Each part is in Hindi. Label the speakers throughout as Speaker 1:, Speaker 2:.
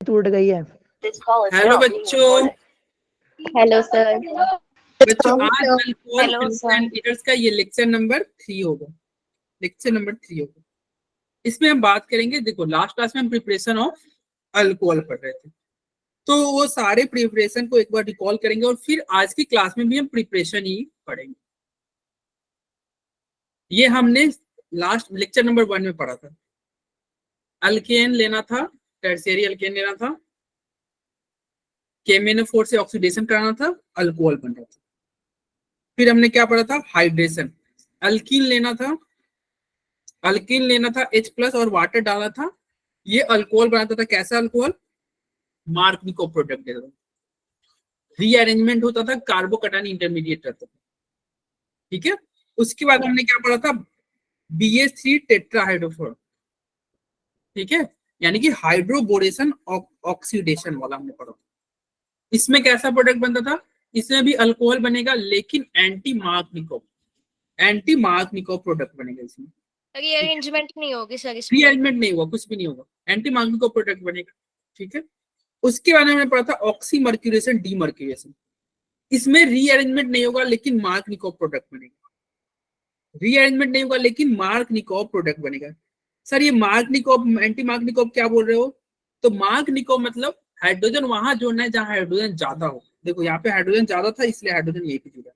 Speaker 1: टूट गई है।
Speaker 2: हेलो बच्चों।
Speaker 3: Hello sir.
Speaker 2: बच्चों आज अल्कोहल एंड का ये लेक्चर नंबर 3 होगा। लेक्चर नंबर 3 होगा। इसमें हम बात करेंगे, देखो लास्ट क्लास में हम प्रिपरेशन ऑफ अल्कोहल पढ़ रहे थे, तो वो सारे प्रिपरेशन को एक बार रिकॉल करेंगे और फिर आज की क्लास में भी हम प्रिपरेशन ही पढ़ेंगे। ये हमने लास्ट लेक्चर नंबर 1 में पढ़ा था। अल्केन लेना था, टर्शियरी अल्केन लेना था, KMnO4 से ऑक्सीडेशन कराना था, अल्कोहल बन रहा था। फिर हमने क्या पढ़ा था, हाइड्रेशन। अल्कीन लेना था, अल्कीन लेना था H+ और वाटर डालना था, ये अल्कोहल बनाता था। कैसा अल्कोहल? मार्कनिकोव प्रोडक्ट देता था। रीअरेंजमेंट होता था, कार्बोकैटायन इंटरमीडिएट रहता था। ठीक है। उसके बाद हमने क्या पढ़ा था, BH3 टेट्राहाइड्रोफोर। ठीक है, यानी कि हाइड्रोबोरेशन ऑक्सीडेशन वाला हमने पढ़ा था। इसमें कैसा प्रोडक्ट बनता था? इसमें भी अल्कोहल बनेगा, लेकिन एंटी मार्कनिकोव प्रोडक्ट बनेगा। इसमें
Speaker 3: रीअरेंजमेंट नहीं होगी सर, इसमें
Speaker 2: रीअरेंजमेंट नहीं होगा, कुछ भी नहीं होगा, एंटी मार्कनिकोव प्रोडक्ट बनेगा। ठीक है। उसके बाद हमने पढ़ा था ऑक्सीमर्क्यूरेशन डीमर्क्यूरेशन। इसमें रीअरेंजमेंट नहीं होगा, लेकिन मार्कनिकोव प्रोडक्ट बनेगा। रीअरेंजमेंट नहीं होगा, लेकिन मार्कनिकोव प्रोडक्ट बनेगा। सर ये मार्कनिकोव, एंटी मार्कनिकोव क्या बोल रहे हो? तो मार्कनिकोव मतलब हाइड्रोजन वहां जोड़ना है जहां हाइड्रोजन ज्यादा हो। देखो यहाँ पे हाइड्रोजन ज्यादा था, इसलिए हाइड्रोजन यही पे जुड़ा।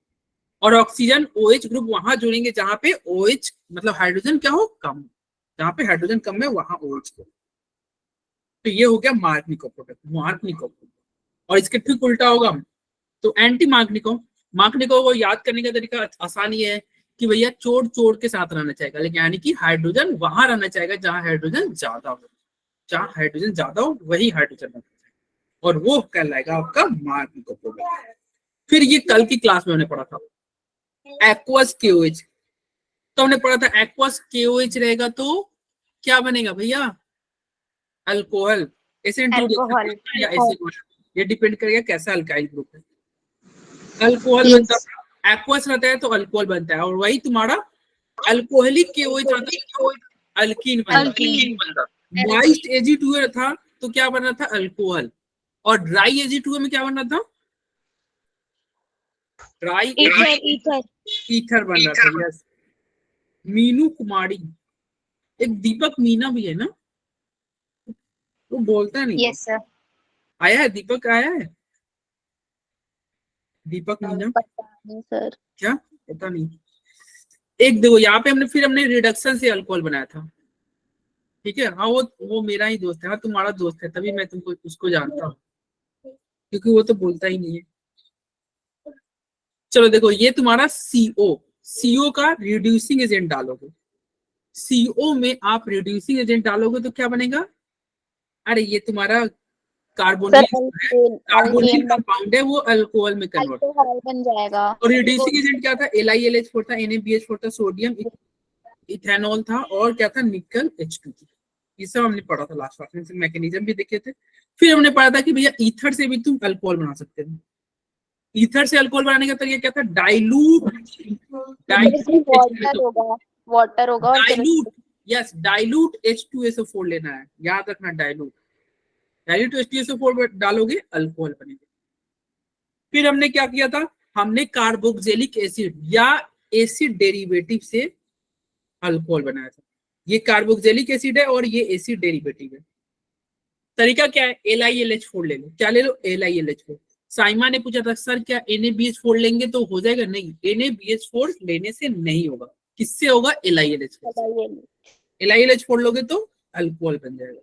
Speaker 2: और ऑक्सीजन OH ग्रुप वहां जोड़ेंगे जहां पे OH मतलब हाइड्रोजन क्या हो, कम। जहां पे हाइड्रोजन कम है वहां OH को। तो ये हो गया मार्कनिकोव प्रोडक्ट, मार्कनिकोव। और इसके ठीक उल्टा होगा तो एंटी मार्कनिकोव। मार्कनिकोव को याद करने का तरीका आसान ही है कि भैया चोड़ चोड़ के साथ रहना चाहेगा, लेकिन यानी कि हाइड्रोजन वहां रहना चाहेगा जहां हाइड्रोजन ज्यादा हो। जहां हाइड्रोजन ज्यादा हो वही हाइड्रोजन रहना चाहिए, और वो कहलाएगा आपका मार्कनिकोव प्रोडक्ट। फिर ये कल की क्लास में हमने पढ़ा था एक्वस KOH। तो हमने पढ़ा था एक्वस KOH रहेगा तो क्या बनेगा भैया? अल्कोहल।
Speaker 3: अल्कोहल
Speaker 2: या एसिड, ये डिपेंड करेगा कैसा अल्काइल ग्रुप है। अल्कोहल बनता है, एक्वस रहता है तो अल्कोहल बनता है, और वही तुम्हारा अल्कोहलिक KOH रहता है तो अल्कीन बनता है। मोइस्ट Ag2O था तो क्या बना था? अल्कोहल। और ड्राई Ag2O में क्या बना था? ड्राई ईथर बन रहा था। यस, मीनू कुमारी। एक दीपक मीना भी है ना, वो बोलता नहीं।
Speaker 3: Yes sir.
Speaker 2: आया है दीपक, आया है दीपक मीना?
Speaker 3: सर
Speaker 2: क्या पता नहीं। एक देखो यहाँ पे हमने रिडक्शन से अल्कोहल बनाया था। ठीक है। हाँ वो मेरा ही दोस्त है। हाँ तुम्हारा दोस्त है, तभी मैं तुमको उसको जानता हूँ, क्योंकि वो तो बोलता ही नहीं है। चलो देखो, ये तुम्हारा CO का रिड्यूसिंग एजेंट डालोगे। CO में आप रिड्यूसिंग एजेंट डालोगे तो क्या बनेगा? अरे ये तुम्हारा कार्बोनिल कंपाउंड है, वो अल्कोहल में कन्वर्ट
Speaker 3: बन जाएगा।
Speaker 2: और रिड्यूसिंग एजेंट क्या था? LiLH4 था, NaBH4 था, सोडियम इथेनॉल था, और क्या था? निकल H2 थी। ये सब हमने पढ़ा था लास्ट क्लास में, मैकेनिज्म भी देखे थे। फिर हमने पढ़ा था कि भैया ईथर से भी तुम अल्कोहल बना सकते हो। ईथर से अल्कोहल बनाने का तरीका क्या था? डाइल्यूट H2SO4 लेना है, याद रखना। डाइल्यूट H2SO4 डालोगे अल्कोहल बनेगा। फिर हमने क्या किया था? हमने कार्बोक्सिलिक एसिड या एसिड डेरिवेटिव से अल्कोहल बनाया था। ये कार्बोक्सिलिक एसिड है और ये एसिड डेरिवेटिव है। तरीका क्या है? LiLH4 ले लो। क्या ले लो? LiLH4। साइमा ने पूछा था सर क्या NaBH4 लेंगे तो हो जाएगा? नहीं, NaBH4 लेने से नहीं होगा। किससे होगा? LiLH4। LiLH4 लोगे तो अल्कोहल बन जाएगा।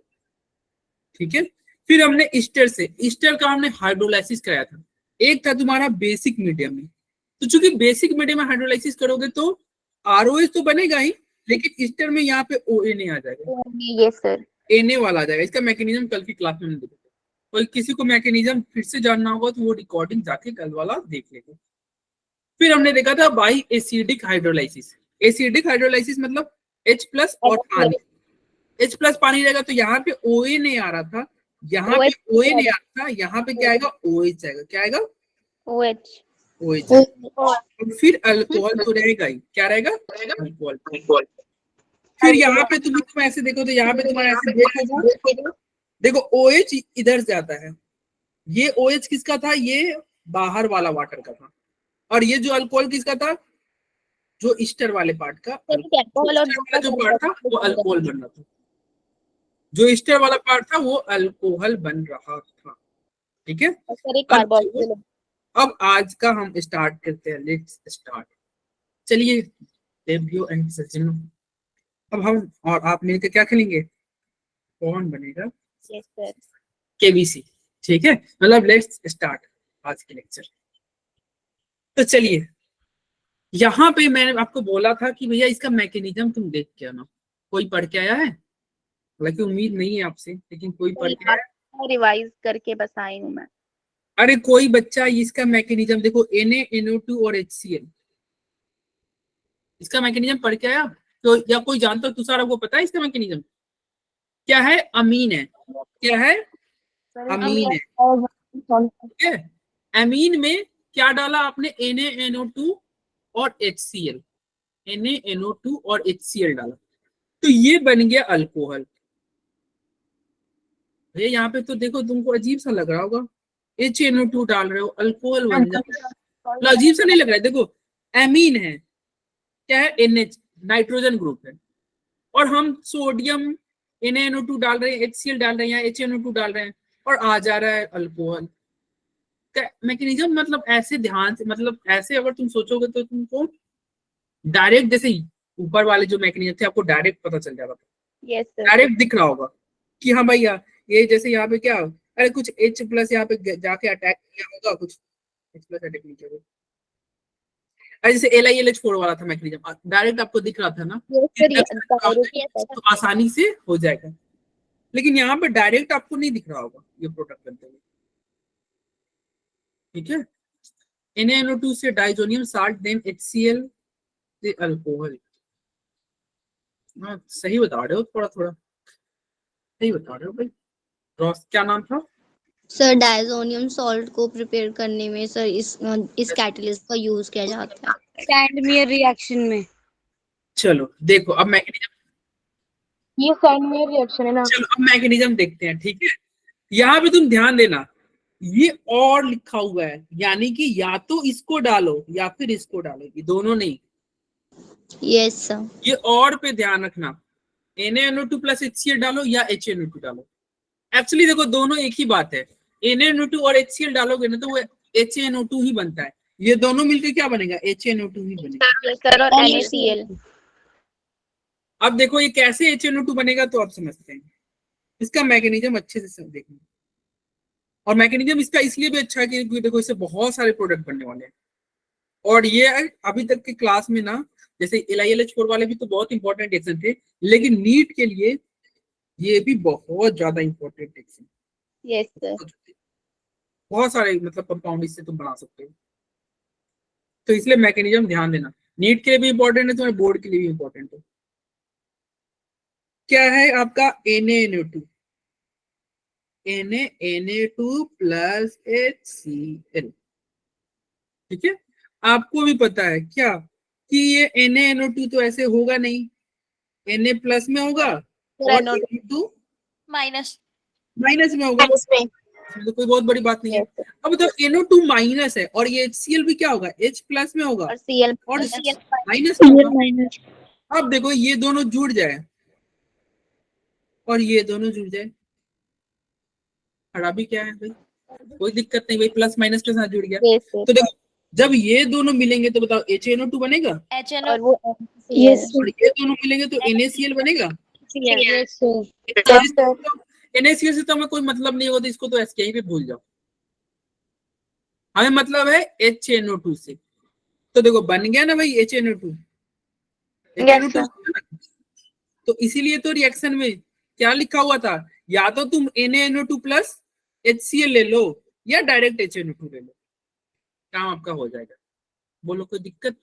Speaker 2: ठीक है। फिर हमने ईस्टर का हमने हाइड्रोलाइसिस कराया था। एक था तुम्हारा बेसिक मीडियम में, तो चूंकि बेसिक मीडियम में हाइड्रोलाइसिस करोगे तो ROH तो बनेगा ही, लेकिन ईस्टर में यहाँ पे ONA आ जाएगा।
Speaker 3: Yes sir.
Speaker 2: Na वाला आ जाएगा। इसका मैकेनिज्म कल की क्लास में हमने देखा। कोई किसी को मैकेनिज्म फिर से जानना होगा तो वो रिकॉर्डिंग जाके कल वाला देख लेगा। फिर हमने देखा था by acidic hydrolysis. Acidic hydrolysis मतलब H+ और पानी। H+ पानी रहेगा तो यहाँ पे ONA आ रहा था, यहाँ पे ONA आ रहा था, यहाँ पे क्या आएगा? OH आएगा। क्या आएगा? OH। और फिर अल्कोहल तो रहेगा ही। क्या रहेगा? अल्कोहल। फिर यहाँ पे तुम ऐसे देखो तो यहाँ पे तुम्हारा ऐसे देखो OH इधर जाता है, ये OH किसका था, ये बाहर वाला वाटर का था, और ये जो अल्कोहल किसका था, जो ईस्टर वाले पार्ट का,
Speaker 3: अल्कोहल और
Speaker 2: ईस्टर वाला जो पार्ट था वो अल्कोहल बन रहा था, जो ईस्टर वाला पार्ट था वो अल्कोहल बन रहा था। ठीक है,
Speaker 3: कार्बोक्सिल।
Speaker 2: अब आज का हम स्टार्ट करते हैं, लेट्स स्टार्ट। चलिए डेब्यू एंड सचिन, अब हम और आप मिलकर क्या खेलेंगे, कौन बनेगा
Speaker 3: यस सर।
Speaker 2: केबीसी। ठीक है, मतलब लेट्स स्टार्ट आज के लेक्चर। तो चलिए, यहाँ पे मैंने आपको बोला था कि भैया इसका मैकेनिज्म तुम देख के आना। कोई पढ़ के आया है? हालांकि उम्मीद नहीं है आपसे, लेकिन कोई पढ़ के आया?
Speaker 3: रिवाइज करके बस आई हूँ मैं।
Speaker 2: अरे कोई बच्चा इसका मैकेनिज्म देखो, NaNO2 और HCl, इसका मैकेनिज्म पढ़ के आया? तो या कोई जानता हो, तुषार आपको पता है इसका मैकेनिज्म क्या है? अमीन है, क्या है? अमीन है। ठीक है, अमीन में क्या डाला आपने, NaNO2 और HCl, NaNO2 और HCl डाला, तो ये बन गया अल्कोहल। भैया यहाँ पे तो देखो तुमको अजीब सा लग रहा होगा, HNO2 डाल रहे हो, अल्कोहल बन जाता है, अजीब सा नहीं लग रहा है? देखो एमीन है, क्या है, NH, नाइट्रोजन ग्रुप है, और हम सोडियम NaNO2 डाल रहे हैं, HCl डाल रहे हैं, या HNO2 डाल रहे हैं, और आ जा रहा है अल्कोहल। मैकेनिज्म मतलब ऐसे ध्यान से, मतलब ऐसे अगर तुम सोचोगे तो तुमको डायरेक्ट, जैसे ऊपर वाले जो मैकेनिज्म थे आपको डायरेक्ट पता चल जाएगा,
Speaker 3: यस सर।
Speaker 2: डायरेक्ट दिख रहा होगा कि हाँ भैया ये जैसे यहाँ पे क्या, अरे कुछ H+ यहाँ पे जाके अटैक किया होगा, कुछ H+ अटैक नहीं किया, अरे जैसे LiLH4 वाला था मैकेनिज्म, डायरेक्ट आपको दिख रहा था ना, तो आसानी से हो जाएगा। लेकिन यहाँ पे डायरेक्ट आपको नहीं दिख रहा होगा ये प्रोडक्ट बनते हुए। ठीक है, NaNO2 से डाइजोनियम साल्ट, देन HCl से अल्कोहल। हाँ सही बता रहे हो, थोड़ा थोड़ा सही बता रहे हो भाई। रॉस क्या नाम था
Speaker 1: सर? डायजोनियम सॉल्ट को प्रिपेयर करने में सर इस कैटलिस्ट का यूज किया जाता है
Speaker 4: सैंडमेयर रिएक्शन में।
Speaker 2: चलो देखो अब मैकेनिज्म,
Speaker 4: ये सैंडमेयर रिएक्शन है ना।
Speaker 2: चलो अब मैकेनिज्म देखते हैं। ठीक है, यहाँ पे तुम ध्यान देना, ये और लिखा हुआ है, यानी कि या तो इसको डालो या फिर इसको डालो, ये दोनों नहीं।
Speaker 1: Yes sir.
Speaker 2: ये और पे ध्यान रखना, NaNO2 प्लस HCl डालो या HNO2 डालो। एक्चुअली देखो दोनों एक ही बात है, NaNO2 और HCl डालोगे ना तो वो HNO2 ही बनता है, ये दोनों मिलकर क्या बनेगा, HNO2 ही बनेगा।
Speaker 3: सर और NaCl।
Speaker 2: अब देखो ये कैसे HNO2 बनेगा तो आप समझते हैं, इसका मैकेनिज्म अच्छे से देखना। और मैकेनिज्म इसका इसलिए भी अच्छा है कि देखो इससे बहुत सारे प्रोडक्ट बनने वाले हैं, और ये अभी तक के क्लास में ना, जैसे LiLH4 वाले भी तो बहुत इंपॉर्टेंट एक्शन थे, लेकिन नीट के लिए ये भी बहुत ज्यादा इंपॉर्टेंट एक्शन।
Speaker 3: Yes sir.
Speaker 2: बहुत सारे मतलब कंपाउंड इससे तुम बना सकते हो, तो इसलिए मैकेनिज्म ध्यान देना, नीट के लिए भी इंपॉर्टेंट है, तुम्हारे बोर्ड के लिए भी इंपॉर्टेंट है। क्या है आपका NaNO2, NaNO2 प्लस HCl। ठीक है, आपको भी पता है क्या कि ये NaNO2 तो ऐसे होगा नहीं, Na प्लस में होगा और NO2
Speaker 3: माइनस
Speaker 2: माइनस में होगा, तो कोई बहुत बड़ी बात नहीं है। अब तो NO2 माइनस है और ये HCl भी क्या होगा, H प्लस में होगा
Speaker 3: और Cl
Speaker 2: और माइनस में होगा। अब देखो ये दोनों जुड़ जाए और ये दोनों जुड़ जाए, खराबी क्या है भाई, कोई दिक्कत नहीं भाई, प्लस माइनस के साथ जुड़ गया। तो देखो जब ये दोनों मिलेंगे तो बताओ HNO2 बनेगा,
Speaker 3: और वो
Speaker 2: और ये दोनों मिलेंगे तो NaCl बनेगा। NaCl से तो हमें कोई मतलब नहीं होता, इसको तो एसके पे भूल जाओ, हमें मतलब है HNO2 से। तो देखो बन गया ना भाई HNO2, तो इसीलिए तो रिएक्शन में क्या लिखा हुआ था, या तो तुम NaNO2 प्लस HCl ले लो या डायरेक्ट HNO2 ले लो, काम आपका हो जाएगा। बोलो कोई दिक्कत?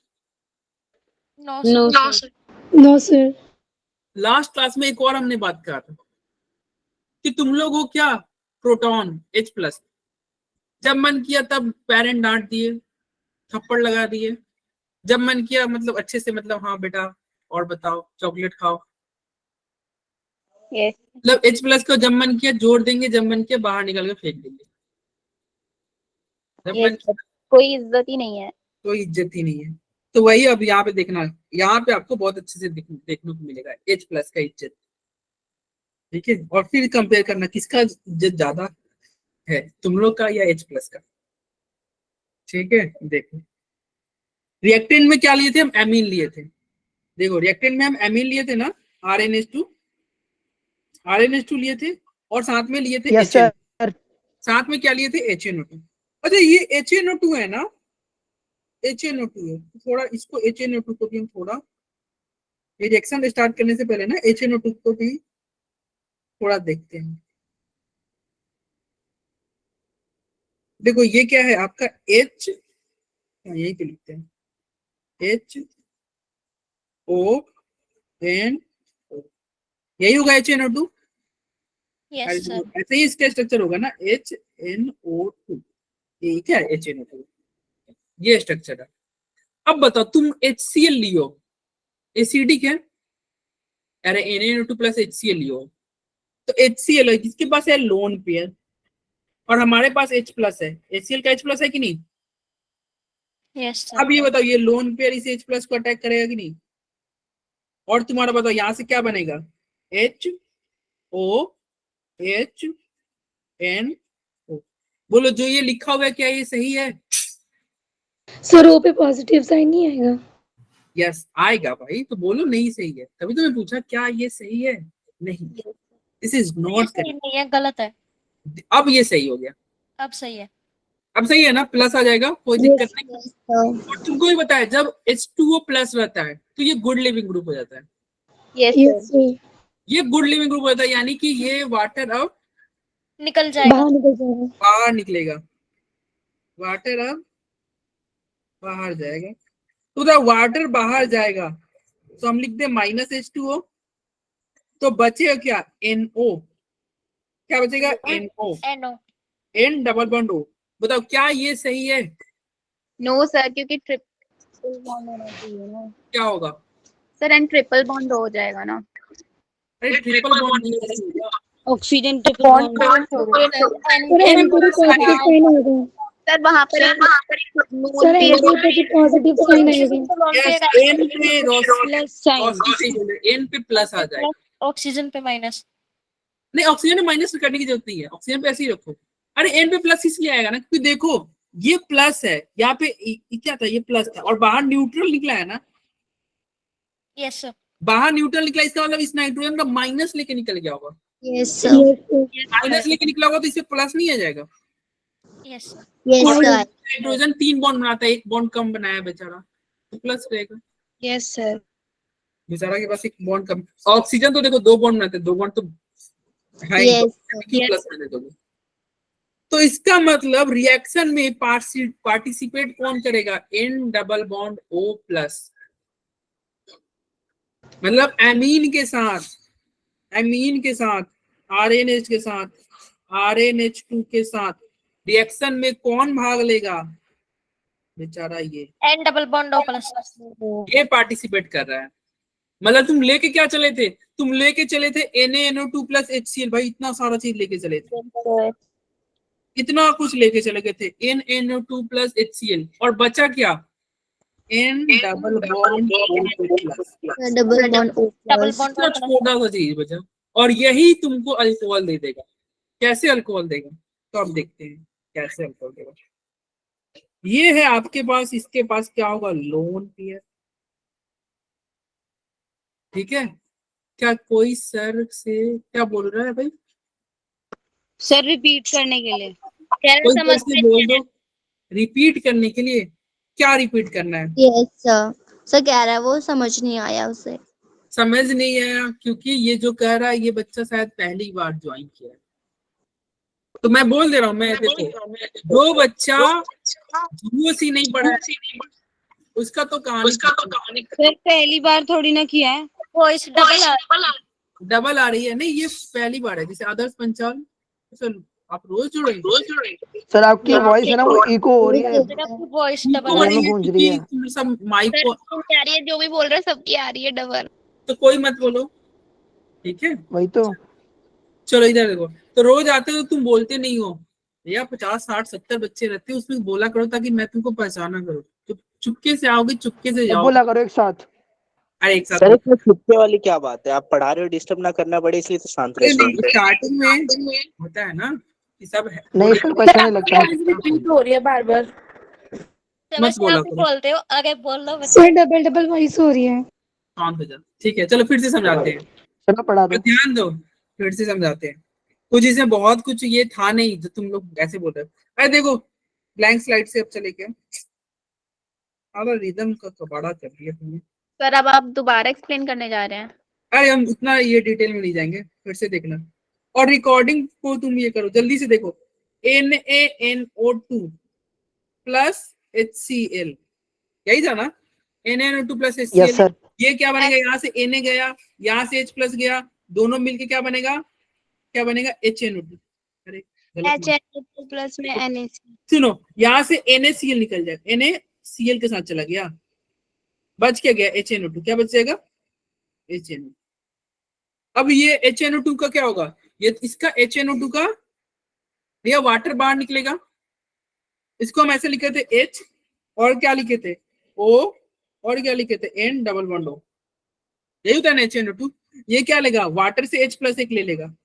Speaker 4: No sir.
Speaker 2: लास्ट क्लास में एक और हमने बात करा था कि तुम लोग हो क्या, प्रोटॉन H+, जब मन किया तब पेरेंट डांट दिए, थप्पड़ लगा दिए, जब मन किया मतलब अच्छे से, मतलब हाँ बेटा और बताओ चॉकलेट खाओ,
Speaker 3: यस
Speaker 2: मतलब H प्लस को जब मन किया जोड़ देंगे, जब मन किया बाहर निकाल के फेंक देंगे। जब मन
Speaker 3: यस कोई इज्जत ही नहीं है।
Speaker 2: कोई इज्जत ही नहीं है। तो वही अब यहाँ पे देखना, यहाँ पे आपको बहुत अच्छे से देखने को मिलेगा H प्लस का इज्जत, ठीक है। और फिर कंपेयर करना किसका इज्जत ज्यादा है, तुम लोग का या H प्लस का, ठीक है। देखो रिएक्टेंट में क्या लिए थे हम, एमीन लिए थे। देखो रिएक्टेंट में हम एमीन लिए थे ना, RNH2 लिए थे, और साथ में लिए थे
Speaker 5: यस
Speaker 2: HN,
Speaker 5: सर।
Speaker 2: साथ में क्या लिए थे, HNO2। अच्छा ये HNO2 है ना, HNO2 है, तो थोड़ा इसको HNO2 को भी हम थोड़ा रिएक्शन स्टार्ट करने से पहले ना HNO2 को भी थोड़ा देखते हैं। देखो ये क्या है आपका H, यही पे लिखते हैं HONO, यही होगा HNO2।
Speaker 3: यस सर
Speaker 2: ऐसे ही इसका स्ट्रक्चर होगा ना HNO2, ये क्या है HNO2, ये स्ट्रक्चर है। अब बताओ तुम HCl लियो, एसिडिक है, अरे NaNO2 प्लस HCl लियो, तो HCl है जिसके पास है लोन पेयर, और हमारे पास H प्लस है, HCl का H प्लस है कि नहीं।
Speaker 3: यस सर
Speaker 2: अब ये बताओ ये लोन पेयर इस H प्लस को अटैक करेगा कि नहीं, और तुम्हारा बताओ यहाँ से क्या बनेगा, HOHNO। बोलो जो ये लिखा हुआ है क्या ये सही है।
Speaker 4: सर ओ पे पॉजिटिव साइन नहीं आएगा?
Speaker 2: यस आएगा भाई, तो बोलो नहीं सही है, तभी तो मैं पूछा क्या ये सही है, नहीं दिस इज
Speaker 3: ये
Speaker 2: नॉट
Speaker 3: सही नहीं है, गलत है।
Speaker 2: करेक्ट। अब ये सही हो गया,
Speaker 3: अब सही है।
Speaker 2: अब सही है ना, प्लस आ जाएगा, कोई दिक्कत नहीं। और तुमको भी बताया जब H2O प्लस रहता है तो ये गुड लिविंग ग्रुप हो जाता है,
Speaker 3: यस
Speaker 4: यस
Speaker 3: सर
Speaker 4: सर।
Speaker 2: ये गुड लिविंग ग्रुप होता है, यानी कि ये वाटर अब
Speaker 3: निकल जाएगा।
Speaker 4: बाहर निकल जाएगा।
Speaker 2: बाहर निकलेगा, वाटर अब बाहर जाएगा। तो द वाटर बाहर जाएगा तो हम लिख दे -H2O, तो बचेगा क्या NO, क्या बचेगा NO,
Speaker 3: NO
Speaker 2: N double bond O। बताओ क्या ये सही है,
Speaker 3: नो सर, क्योंकि ट्रिपल बॉन्ड होना चाहिए ना
Speaker 2: क्या होगा,
Speaker 3: सर, एंड ट्रिपल बॉन्ड हो जाएगा ना।
Speaker 2: अरे ट्रिपल बॉन्ड नहीं होगा।
Speaker 4: Oxygen triple bond. Sir N पे भी पॉजिटिव साइन आएगा।
Speaker 3: सर वहाँ पर
Speaker 4: सर एन पे भी पॉजिटिव साइन आएगा।
Speaker 2: यस N पे
Speaker 4: प्लस साइन।
Speaker 2: N पे प्लस आ जाएगा,
Speaker 3: ऑक्सीजन पे माइनस।
Speaker 2: नहीं ऑक्सीजन में माइनस करने की जरूरत नहीं है, ऑक्सीजन पे ऐसे ही रखो। अरे N पे प्लस इसलिए आएगा ना क्योंकि देखो ये प्लस है, यहाँ पे क्या था, ये प्लस था, और बाहर न्यूट्रल निकला है ना,
Speaker 3: यस सर
Speaker 2: बाहर न्यूट्रल निकला, इसका मतलब इस नाइट्रोजन का माइनस लेके निकल गया होगा,
Speaker 1: यस सर,
Speaker 2: माइनस लेके निकला होगा तो इससे प्लस नहीं आ जाएगा।
Speaker 3: यस सर
Speaker 1: यस
Speaker 2: और
Speaker 1: सर,
Speaker 2: नाइट्रोजन 3 बॉन्ड बनाता है, 1 बॉन्ड कम बनाया बेचारा, तो प्लस रहेगा,
Speaker 3: यस सर
Speaker 2: बेचारा के पास 1 बॉन्ड कम। ऑक्सीजन तो देखो 2 बॉन्ड बनाते हैं, 2 बॉन्ड तो है ही,
Speaker 1: यस
Speaker 2: क्यों प्लस रहने दोगे। तो इसका मतलब रिएक्शन में पार्टिसिपेट कौन करेगा, N double bond O plus, मतलब एमीन के साथ RNH के साथ RNH2 के साथ रिएक्शन में कौन भाग लेगा, बेचारा ये
Speaker 3: N double bond O plus.
Speaker 2: ये पार्टिसिपेट कर रहा है। मतलब तुम लेके क्या चले थे, तुम लेके चले थे NaNO2 प्लस HCl, भाई इतना सारा चीज लेके चले थे, इतना कुछ लेके चले गए थे, NaNO2 प्लस HCl, और बचा क्या, N double bond O plus,
Speaker 1: double bond O
Speaker 3: double
Speaker 1: plus.
Speaker 3: Bond
Speaker 2: इतना छोटा सा चीज बचा, और यही तुमको अल्कोहल दे देगा। कैसे अल्कोहल देगा, तो अब देखते हैं कैसे अल्कोहल देगा। ये है आपके पास, इसके पास क्या होगा, लोन पेयर, ठीक है। क्या कोई सर से क्या बोल रहा है भाई,
Speaker 4: सर रिपीट करने के लिए।
Speaker 2: कोई सर से बोल दो रिपीट करने के लिए। क्या रिपीट करना है,
Speaker 1: यस सर, सर कह रहा है वो समझ नहीं आया उसे।
Speaker 2: समझ नहीं आया, क्योंकि ये जो कह रहा है ये बच्चा शायद पहली बार ज्वाइन किया है, तो मैं बोल दे रहा हूँ, मैं देखो जो बच्चा GOC नहीं पढ़ा है उसका तो कहानी
Speaker 4: सर पहली बार थोड़ी ना किया है।
Speaker 3: वॉइस
Speaker 2: डबल आ रही है, नहीं ये पहली बार है। जैसे आदर्श पंचाल सर आप रोज जुड़ेंगे,
Speaker 5: सर आपकी वॉइस है ना वो इको हो रही है,
Speaker 3: वॉइस डबल
Speaker 5: दोनों में गूंज रही है।
Speaker 2: तुम सब माइक को,
Speaker 3: आ रही है, जो भी बोल रहे हैं सबकी आ रही है डबल।
Speaker 2: तो कोई मत बोलो, ठीक है,
Speaker 5: वही तो।
Speaker 2: चलो इधर देखो। तो रोज आते हो तुम बोलते नहीं हो भैया, 50 60 70 बच्चे रहते हैं, उसमें बोला करो ताकि मैं तुमको पहचाना करूँ। चुपके से आओगे, चुपके से
Speaker 5: अब
Speaker 2: जाओ।
Speaker 5: बोला करो एक साथ।
Speaker 2: अरे एक साथ
Speaker 6: सर इसमें छुपके वाली क्या बात है? आप पढ़ा रहे हो, डिस्टर्ब ना करना पड़े इसलिए तो शांत रहे स्टूडेंट।
Speaker 2: स्टार्टिंग में होता है ना कि सब
Speaker 5: नहीं सर को अच्छा नहीं लगता।
Speaker 4: रिपीट हो रही है बार बार।
Speaker 2: मत बोला
Speaker 1: आप
Speaker 2: करो,
Speaker 1: बोलते हो, अरे बोल लो बच्चे।
Speaker 4: सर डबल डबल वॉइस हो रही है।
Speaker 2: शांत हो जा। ठीक है, चलो फिर से समझाते हैं,
Speaker 5: चलो पढ़ा
Speaker 2: और
Speaker 5: दो।
Speaker 2: ध्यान दो, फिर से समझाते हैं। कुछ इसमें बहुत कुछ ये था नहीं जो तुम लोग ऐसे बोल रहे हो। अरे देखो, ब्लैंक स्लाइड से अब चले क्या, अरे रिदम का कबाड़ा कर दिया तुमने।
Speaker 3: सर अब आप दोबारा एक्सप्लेन करने जा रहे हैं?
Speaker 2: अरे हम उतना ये डिटेल में नहीं जाएंगे, फिर से देखना। और रिकॉर्डिंग को तुम ये करो, जल्दी से देखो। NaNO2 प्लस HCl, यही था ना, NaNO2 plus
Speaker 5: yes
Speaker 2: HCl।
Speaker 5: Sir.
Speaker 2: ये क्या बनेगा, यहाँ से Na गया, यहाँ से H प्लस गया, दोनों मिलके क्या बनेगा, क्या बनेगा, HNO2। अरे गलत मान।
Speaker 1: HNO2 प्लस में NaC।
Speaker 2: सुनो, यहाँ से NaCl निकल जाएगा, NaCl के साथ चला गया, बच क्या गया, HNO2। क्या बच जाएगा, HNO। अब ये HNO2 का क्या होगा, ये इसका HNO2 का ये वाटर बाहर निकलेगा, इसको हम ऐसे लिखे थे H, और क्या लिखे थे O, और क्या लिखे थे N डबल बॉन्ड O। यही होता है ना HNO2। ये क्या लेगा, वाटर से H प्लस एक ले लेगा,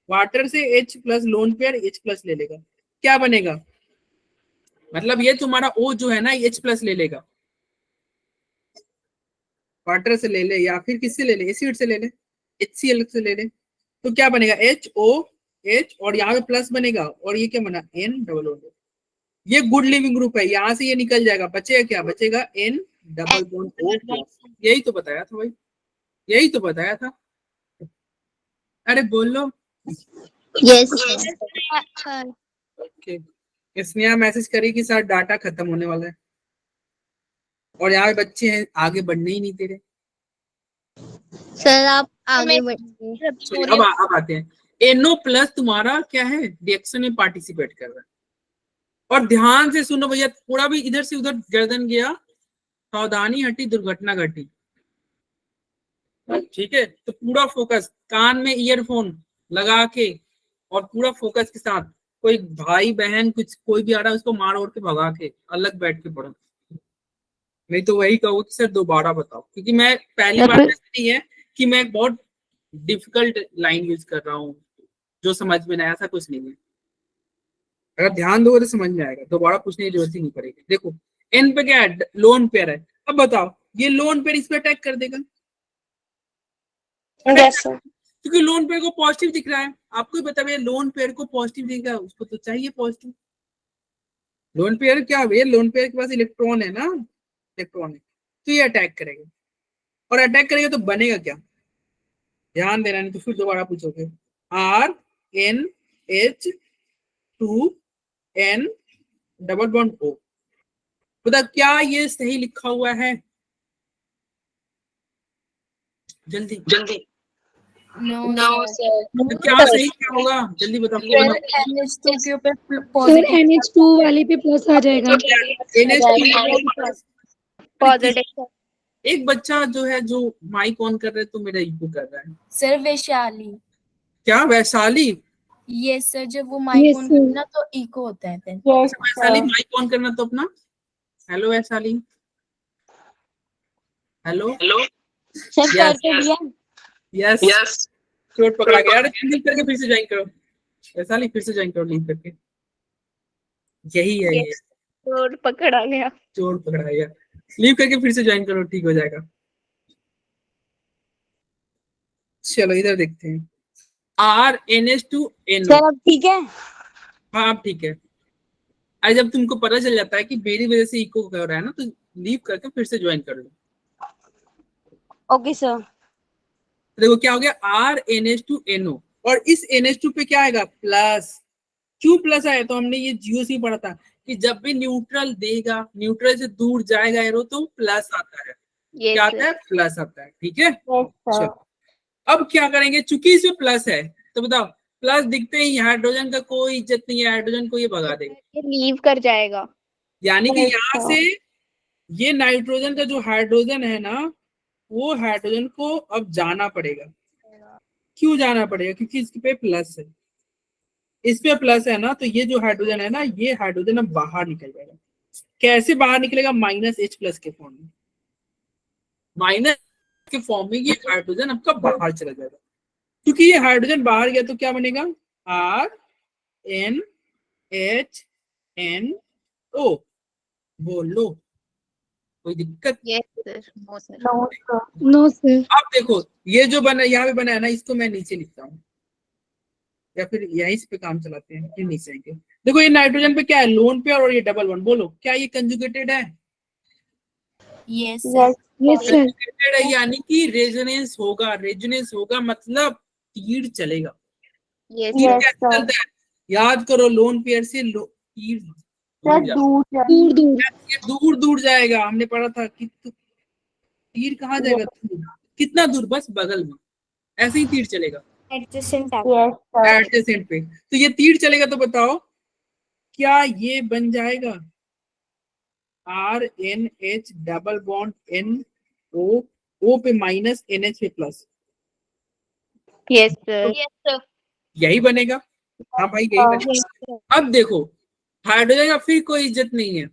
Speaker 2: वाटर से H plus lone pair H plus ले लेगा, क्या बनेगा, मतलब ये तुम्हारा O जो है ना H प्लस ले लेगा, वाटर से ले ले या फिर किससे ले ले, एसिड से ले ले, HCl से ले ले, तो क्या बनेगा HOH, और यहाँ पे प्लस बनेगा, और ये क्या बना, N डबल बॉन्ड। ये गुड लिविंग ग्रुप है, यहाँ से ये निकल जाएगा, बचेगा क्या, बचेगा N डबल बॉन्ड O+। यही तो बताया था भाई, यही तो बताया था। अरे बोल लो।
Speaker 1: यस
Speaker 2: ओके, स्नेहा मैसेज करी कि सर डाटा खत्म होने वाला है, और यहाँ पे बच्चे हैं आगे बढ़ने ही नहीं दे रहे।
Speaker 1: सर, आप आगे बढ़िए।
Speaker 2: चलिए, अब आते हैं। NO प्लस तुम्हारा क्या है, रिएक्शन में पार्टिसिपेट कर रहा है। और ध्यान से सुनो भैया, थोड़ा भी इधर से उधर गर्दन गया, सावधानी हटी, दुर्घटना घटी। ठीक है, तो पूरा फोकस, कान में ईयरफोन लगा के और पूरा फोकस के साथ, कोई भाई बहन कुछ कोई भी आ रहा है उसको मार ओढ़ के भगा के अलग बैठ के पढ़ो, नहीं तो वही कहो कि सर दोबारा बताओ, क्योंकि मैं पहली बार ऐसा नहीं है कि मैं बहुत डिफिकल्ट लाइन यूज कर रहा हूँ जो समझ में नहीं, ऐसा कुछ नहीं है। अगर ध्यान दोगे तो समझ में आएगा, दोबारा पूछने की जरूरत ही नहीं पड़ेगी। देखो N पे क्या है, लोन पेयर है। अब बताओ, ये लोन पेयर इस पे अटैक कर देगा,
Speaker 4: यस सर।
Speaker 2: क्योंकि लोन पेयर को पॉजिटिव दिख रहा है। आपको ही बता, लोन पेयर को पॉजिटिव दिख रहा है, उसको तो चाहिए पॉजिटिव। लोन पेयर क्या है, लोन पेयर के पास इलेक्ट्रॉन है ना, इलेक्ट्रॉन है, तो ये अटैक करेगा, और अटैक करेगा तो बनेगा क्या, ध्यान देना, नहीं तो फिर दोबारा पूछोगे। RNH2N double bond O। बता क्या ये सही लिखा हुआ है, जल्दी जल्दी।
Speaker 3: No sir.
Speaker 2: तो क्या सही क्या होगा, जल्दी बताओ।
Speaker 4: NH2 के ऊपर सर NH2 वाले पे प्लस आ जाएगा।
Speaker 2: NH2
Speaker 3: positive.
Speaker 2: एक बच्चा जो है जो माइक ऑन कर रहा है तो मेरा इको कर रहा है।
Speaker 7: सर वैशाली।
Speaker 2: क्या वैशाली?
Speaker 7: ये सर जब वो माइक ऑन करना तो इको होता है फिर।
Speaker 2: वैशाली माइक ऑन करना तो अपना। Hello Vaishali, hello hello.
Speaker 1: Sir कर तो दिया।
Speaker 2: यस यस, चोट पकड़ा गया। अरे लीव करके फिर से ज्वाइन करो वैशाली, फिर से ज्वाइन करो लीव करके। यही है ये,
Speaker 3: चोट पकड़ा गया।
Speaker 2: चोट पकड़ा गया। लीव करके फिर से ज्वाइन करो, ठीक हो जाएगा। चलो इधर देखते हैं। RNH2NO।
Speaker 1: सर अब ठीक है?
Speaker 2: हाँ अब ठीक है। अरे जब तुमको पता चल जाता है कि मेरी वजह से इको कर रहा है ना, तो लीव करके फिर से ज्वाइन कर लो।
Speaker 1: Okay sir.
Speaker 2: देखो क्या हो गया, RNH2NO, और इस NH2 पे क्या आएगा, प्लस। क्यों प्लस आया, तो हमने ये GOC पढ़ा था कि जब भी न्यूट्रल देगा, न्यूट्रल से दूर जाएगा एरो, तो प्लस आता है। क्या आता है, प्लस आता है। ठीक है, चलो अब क्या करेंगे, चूंकि इसमें प्लस है तो बताओ, प्लस दिखते ही हाइड्रोजन का कोई इज्जत नहीं है, हाइड्रोजन को ये भगा देगा,
Speaker 3: ये लीव कर जाएगा।
Speaker 2: यानी कि यहाँ से ये नाइट्रोजन का जो हाइड्रोजन है ना, वो हाइड्रोजन को अब जाना पड़ेगा। क्यों जाना पड़ेगा? क्योंकि इसके पे प्लस है, इस पे प्लस है ना, तो ये जो हाइड्रोजन है ना, ये हाइड्रोजन अब बाहर निकल जाएगा। कैसे बाहर निकलेगा? -H+ के फॉर्म में, माइनस के फॉर्म में ये हाइड्रोजन आपका बाहर चला जाएगा। क्योंकि ये हाइड्रोजन बाहर गया तो क्या बनेगा? RNHNO। बोलो, कोई दिक्कत?
Speaker 3: Yes, sir. No, sir.
Speaker 4: No, sir.
Speaker 2: अब देखो ये जो बना, यहाँ पे बना है ना, इसको मैं नीचे लिखता हूँ, या फिर यहीं पे काम चलाते हैं, फिर नीचे आएंगे। देखो ये नाइट्रोजन पे क्या है? लोन पेयर और ये डबल बॉन्ड। बोलो क्या ये कंजुगेटेड है?
Speaker 7: Yes, sir.
Speaker 4: Yes, yes, sir.
Speaker 2: Conjugated है, यानी कि रेजोनेंस होगा। रेजोनेंस होगा मतलब तीर चलेगा।
Speaker 3: Yes,
Speaker 2: तीर
Speaker 3: sir.
Speaker 2: कैसे चलता है? याद करो, लोन पेयर से तीर
Speaker 4: दूर दूर
Speaker 2: ये दूर दूर जाएगा। हमने पढ़ा था कि तीर कहाँ जाएगा? दूर। कितना दूर? बस बगल में, ऐसे ही तीर चलेगा
Speaker 7: Adjacent.
Speaker 2: एडजेसेंट पे। तो ये तीर चलेगा, तो बताओ क्या ये बन जाएगा RNH double bond NO, O पे माइनस NH पे plus?
Speaker 3: Yes, sir.
Speaker 7: Yes, sir.
Speaker 2: यही बनेगा। हाँ भाई यही बनेगा। अब देखो हाइड्रोजन का फिर कोई इज्जत नहीं है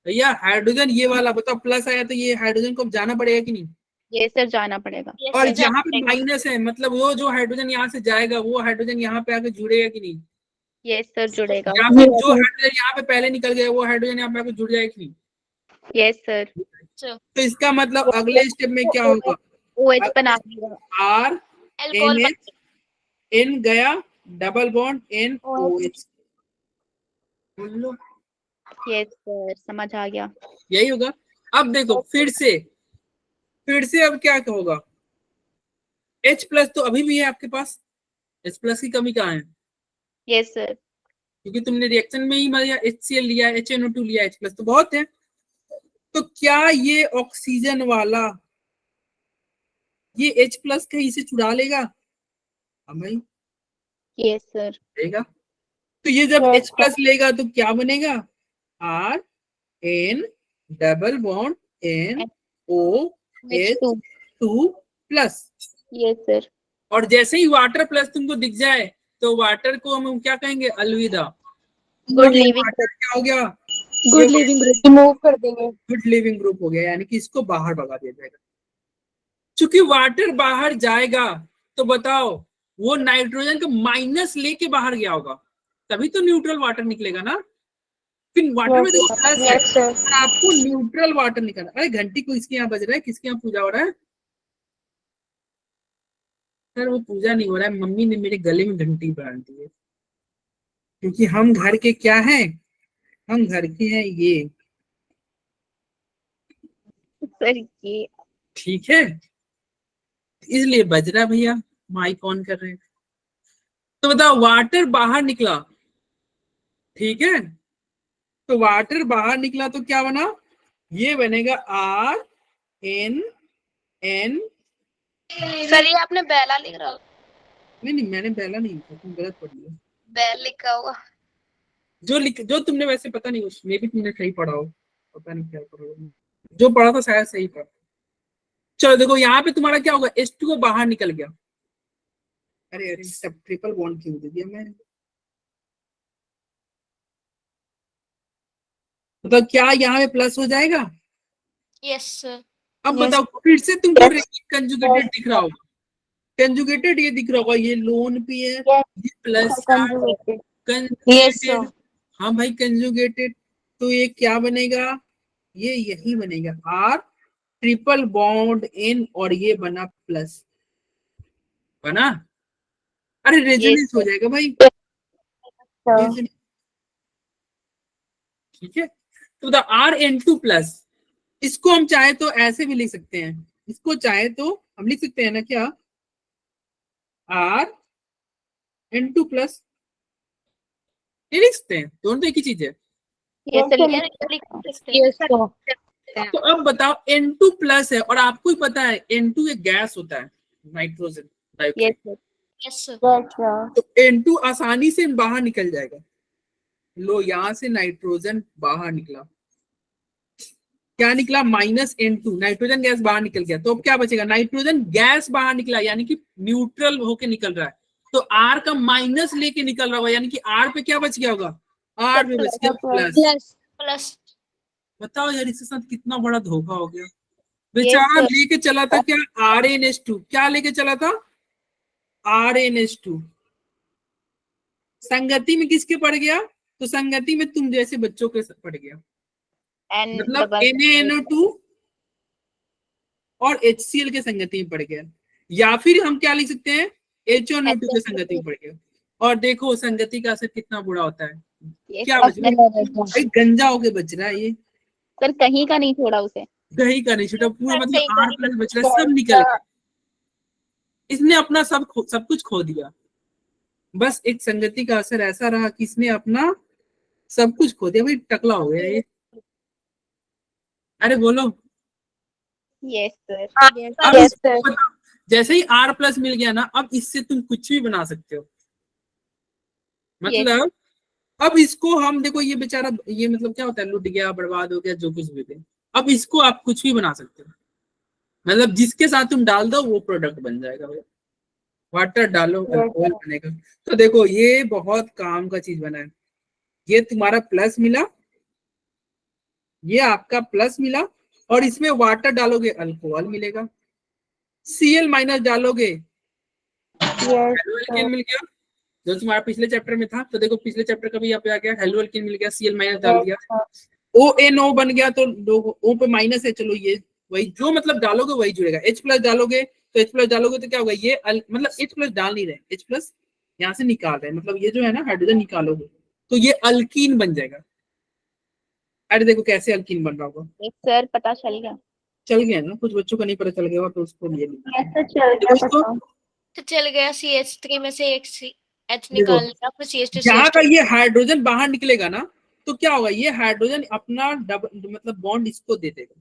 Speaker 2: भैया। हाइड्रोजन ये वाला, बताओ प्लस आया तो ये हाइड्रोजन को जाना पड़ेगा कि नहीं?
Speaker 3: Yes, sir. जाना पड़ेगा.
Speaker 7: Yes,
Speaker 2: और
Speaker 7: sir.
Speaker 2: यहाँ पे माइनस है, मतलब वो जो हाइड्रोजन यहाँ से जाएगा वो हाइड्रोजन यहाँ पे आके जुड़ेगा कि नहीं?
Speaker 3: Yes, sir. जुड़ेगा.
Speaker 2: या फिर जो हाइड्रोजन यहाँ पे पहले निकल गया वो हाइड्रोजन यहाँ पे आके जुड़ जाएगा कि नहीं?
Speaker 3: Yes, sir.
Speaker 2: तो इसका मतलब अगले स्टेप में क्या होगा?
Speaker 3: OH बना देगा.
Speaker 2: R
Speaker 7: Alcohol.
Speaker 2: NH N गया, डबल बॉन्ड NOH। बोलो
Speaker 3: Yes, sir. समझ आ गया.
Speaker 2: यही होगा। अब देखो फिर से अब क्या होगा? H+ तो अभी भी है आपके पास, H+ की कमी कहाँ है?
Speaker 3: Yes, sir.
Speaker 2: क्योंकि तुमने रिएक्शन में ही लिया, HCl लिया, HNO2 लिया, H+ तो बहुत है। तो क्या ये ऑक्सीजन वाला ये H+ कहीं से चुरा लेगा? हाँ भाई
Speaker 3: Yes, sir.
Speaker 2: लेगा। तो ये जब H+ लेगा तो क्या बनेगा? RN double bond NOH2 plus.
Speaker 3: Yes, sir.
Speaker 2: और जैसे ही वाटर प्लस तुमको दिख जाए तो वाटर को हम क्या कहेंगे? अलविदा।
Speaker 3: Good living.
Speaker 2: वाटर क्या हो गया?
Speaker 4: गुड लिविंग ग्रुप रिमूव कर देंगे।
Speaker 2: गुड लिविंग ग्रुप हो गया, यानी कि इसको बाहर भगा दिया जाएगा। चूंकि वाटर बाहर जाएगा तो बताओ वो नाइट्रोजन का माइनस लेके बाहर गया होगा, तभी तो न्यूट्रल वाटर निकलेगा ना। फिर वाटर में देखो प्लस है, और आपको न्यूट्रल वाटर निकलना। अरे घंटी को इसके यहाँ बज रहा है, किसके यहाँ पूजा हो रहा है? सर वो पूजा नहीं हो रहा है, मम्मी ने मेरे गले में घंटी बांध दी है। क्योंकि हम घर के क्या हैं? हम घर के हैं ये,
Speaker 3: Sir, ये
Speaker 2: ठीक है, इसलिए बज रहा भैया, माइक ऑन कर रहे हैं। तो बताओ वाटर बाहर निकला, ठीक है, तो वाटर बाहर निकला तो क्या बना? ये बनेगा RNN।
Speaker 7: सर ये आपने बेला लिख रहा
Speaker 2: नहीं मैंने पहला नहीं लिखा, तुम गलत पढ़ लिया।
Speaker 7: बेल लिखा होगा.
Speaker 2: जो तुमने वैसे पता नहीं, उसमें भी तुमने सही पढ़ा हो, पता नहीं क्या पढ़ा हो, जो पढ़ा था शायद सही पढ़ा। चलो देखो यहाँ पे तुम्हारा क्या होगा? H2 बाहर निकल गया। अरे सब ट्रिपल बॉन्ड क्यों दे दिया मैंने? तो क्या यहाँ पे प्लस हो जाएगा?
Speaker 7: Yes sir.
Speaker 2: अब बताओ फिर से तुमको कंजुगेटेड दिख रहा होगा, कंजुगेटेड ये दिख रहा होगा, ये लोन पेयर, ये प्लस कंजुगेटेड। हाँ भाई कंजुगेटेड, तो ये क्या बनेगा? ये यही बनेगा R ट्रिपल बॉन्ड N, और ये बना प्लस, बना। अरे रेजोनेंस हो जाएगा भाई, ठीक है। तो द RN2 प्लस, इसको हम चाहे तो ऐसे भी लिख सकते हैं, इसको चाहे तो हम लिख सकते हैं ना, क्या RN2 प्लस, ये लिख सकते हैं, दोनों तो एक ही चीज है। तो अब बताओ N2 प्लस है, और आपको ही पता है N2 एक गैस होता है, नाइट्रोजन डाइऑक्साइड।
Speaker 7: Yes sir.
Speaker 2: तो N2 आसानी से बाहर निकल जाएगा। लो यहां से नाइट्रोजन बाहर निकला, क्या निकला -N2, नाइट्रोजन गैस बाहर निकल गया। तो अब क्या बचेगा, नाइट्रोजन गैस बाहर निकला यानी कि न्यूट्रल होके निकल रहा है, तो R का माइनस लेके निकल रहा होगा, यानी कि R पे क्या बच गया होगा, R पे बच गया प्लस।
Speaker 1: प्लस
Speaker 7: प्लस
Speaker 2: बताओ यार इसके साथ कितना बड़ा धोखा हो गया। बेचारा
Speaker 3: sir.
Speaker 2: लेके चला था क्या, RnH2, क्या लेके चला था, RnH2। संगति में किसके पड़ गया, तो संगति में तुम जैसे बच्चों के पड़ गया,
Speaker 3: N
Speaker 2: मतलब
Speaker 3: double
Speaker 2: NaNO2 और HCl के संगति में पड़ गया। या फिर हम क्या लिख सकते हैं, HNO2 के संगति में पड़ गया। और देखो संगति का असर कितना बुरा होता है,
Speaker 3: ये
Speaker 2: क्या बच
Speaker 3: सर
Speaker 2: रहा है, भाई गंजा होके बच रहा है ये,
Speaker 3: कहीं का नहीं छोड़ा उसे।
Speaker 2: कहीं का नहीं छूटा, पूरा
Speaker 3: सही
Speaker 2: मतलब
Speaker 3: कहा।
Speaker 2: R प्लस बच रहा है, सब निकल गया। इसने अपना सब कुछ खो दिया। बस एक संगति का असर ऐसा रहा कि इसने अपना सब कुछ खो दिया, भाई टकला हो गया ये। अरे बोलो,
Speaker 3: यस सर।
Speaker 2: अब
Speaker 4: yes,
Speaker 2: इसको
Speaker 4: sir.
Speaker 2: बताओ, जैसे ही R प्लस मिल गया ना, अब इससे तुम कुछ भी बना सकते हो। मतलब अब इसको हम देखो, ये बेचारा ये मतलब क्या होता है, लुट गया, बर्बाद हो गया, जो कुछ भी थे। अब इसको आप कुछ भी बना सकते हो, मतलब जिसके साथ तुम डाल दो वो प्रोडक्ट बन जाएगा भाई। वाटर डालो अल्कोहल बनेगा। तो देखो ये बहुत काम का चीज बना है। ये तुम्हारा प्लस मिला, ये आपका प्लस मिला, और इसमें वाटर डालोगे अल्कोहल मिलेगा, Cl माइनस डालोगे
Speaker 4: Yes,
Speaker 2: हेलोअल्केन मिल गया, जो तुम्हारा पिछले चैप्टर में था। तो देखो पिछले चैप्टर का भी यहाँ पे आ गया, हेलोअल्केन मिल गया, Cl माइनस डाल दिया, ONO बन गया, तो O पे माइनस है, चलो ये वही जो मतलब डालोगे वही जुड़ेगा। H प्लस डालोगे तो H प्लस डालोगे तो क्या होगा, ये मतलब H प्लस डाल नहीं रहे, H प्लस यहाँ से निकाल रहे हैं, मतलब ये जो है ना हाइड्रोजन निकालोगे तो ये अल्कीन बन जाएगा। अरे देखो कैसे अल्कीन बन रहा होगा,
Speaker 3: यस सर पता चल गया।
Speaker 2: चल गया ना, कुछ बच्चों को नहीं पता चल गया तो उसको ये
Speaker 4: yes, sir. चल गया पता.
Speaker 7: तो चल गया CH3 में से एक H
Speaker 2: देखो,
Speaker 7: निकाल लिया, फिर CH2
Speaker 2: यहाँ का
Speaker 7: CH2
Speaker 2: ये हाइड्रोजन बाहर निकलेगा ना, तो क्या होगा, ये हाइड्रोजन अपना मतलब बॉन्ड इसको दे देगा,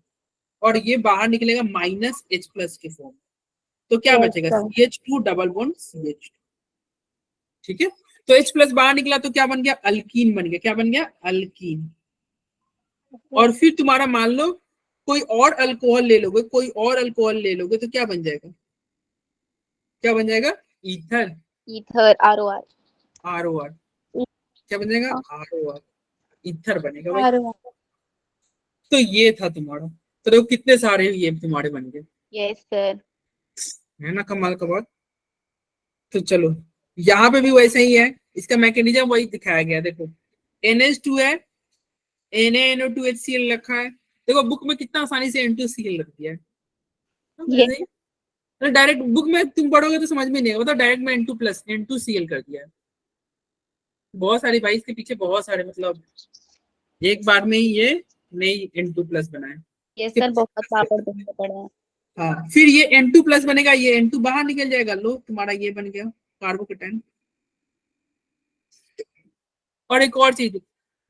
Speaker 2: और ये बाहर निकलेगा -H प्लस के फॉर्म। तो क्या
Speaker 4: Yes,
Speaker 2: बचेगा,
Speaker 4: sir.
Speaker 2: CH2 double bond CH2। ठीक है, तो H प्लस बाहर निकला तो क्या बन गया, अल्कीन बन गया। क्या बन गया, अल्कीन। और फिर तुम्हारा मान लो कोई और अल्कोहल ले लोगे, कोई और अल्कोहल ले लोगे तो क्या बन जाएगा, क्या बन जाएगा, ईथर,
Speaker 3: ईथर ROR।
Speaker 2: ROR। क्या बन जाएगा, ROR, ईथर बनेगा भाई। तो ये था तुम्हारा। तो देखो कितने सारे ये तुम्हारे बन गए,
Speaker 3: यस सर।
Speaker 2: है ना, कमाल का बात। तो चलो यहाँ पे भी वैसे ही है, इसका मैकेनिज्म वही दिखाया गया। देखो NH2 है, NaNO2HCl रखा है। देखो बुक में कितना आसानी से N2Cl रख दिया है, तो डायरेक्ट बुक में तुम पढ़ोगे तो समझ में नहीं आएगा, तो डायरेक्ट में N2 प्लस N2Cl कर दिया है। बहुत सारी भाई इसके पीछे बहुत सारे मतलब एक बार में ही ये नई N2 प्लस बनाए।
Speaker 3: यस सर बहुत पापड़ बनने पड़े हैं।
Speaker 2: हाँ, फिर ये N2 प्लस बनेगा, ये N2 बाहर निकल जाएगा, लो तुम्हारा ये बन गया कार्बोकेटाइन। और एक और चीज,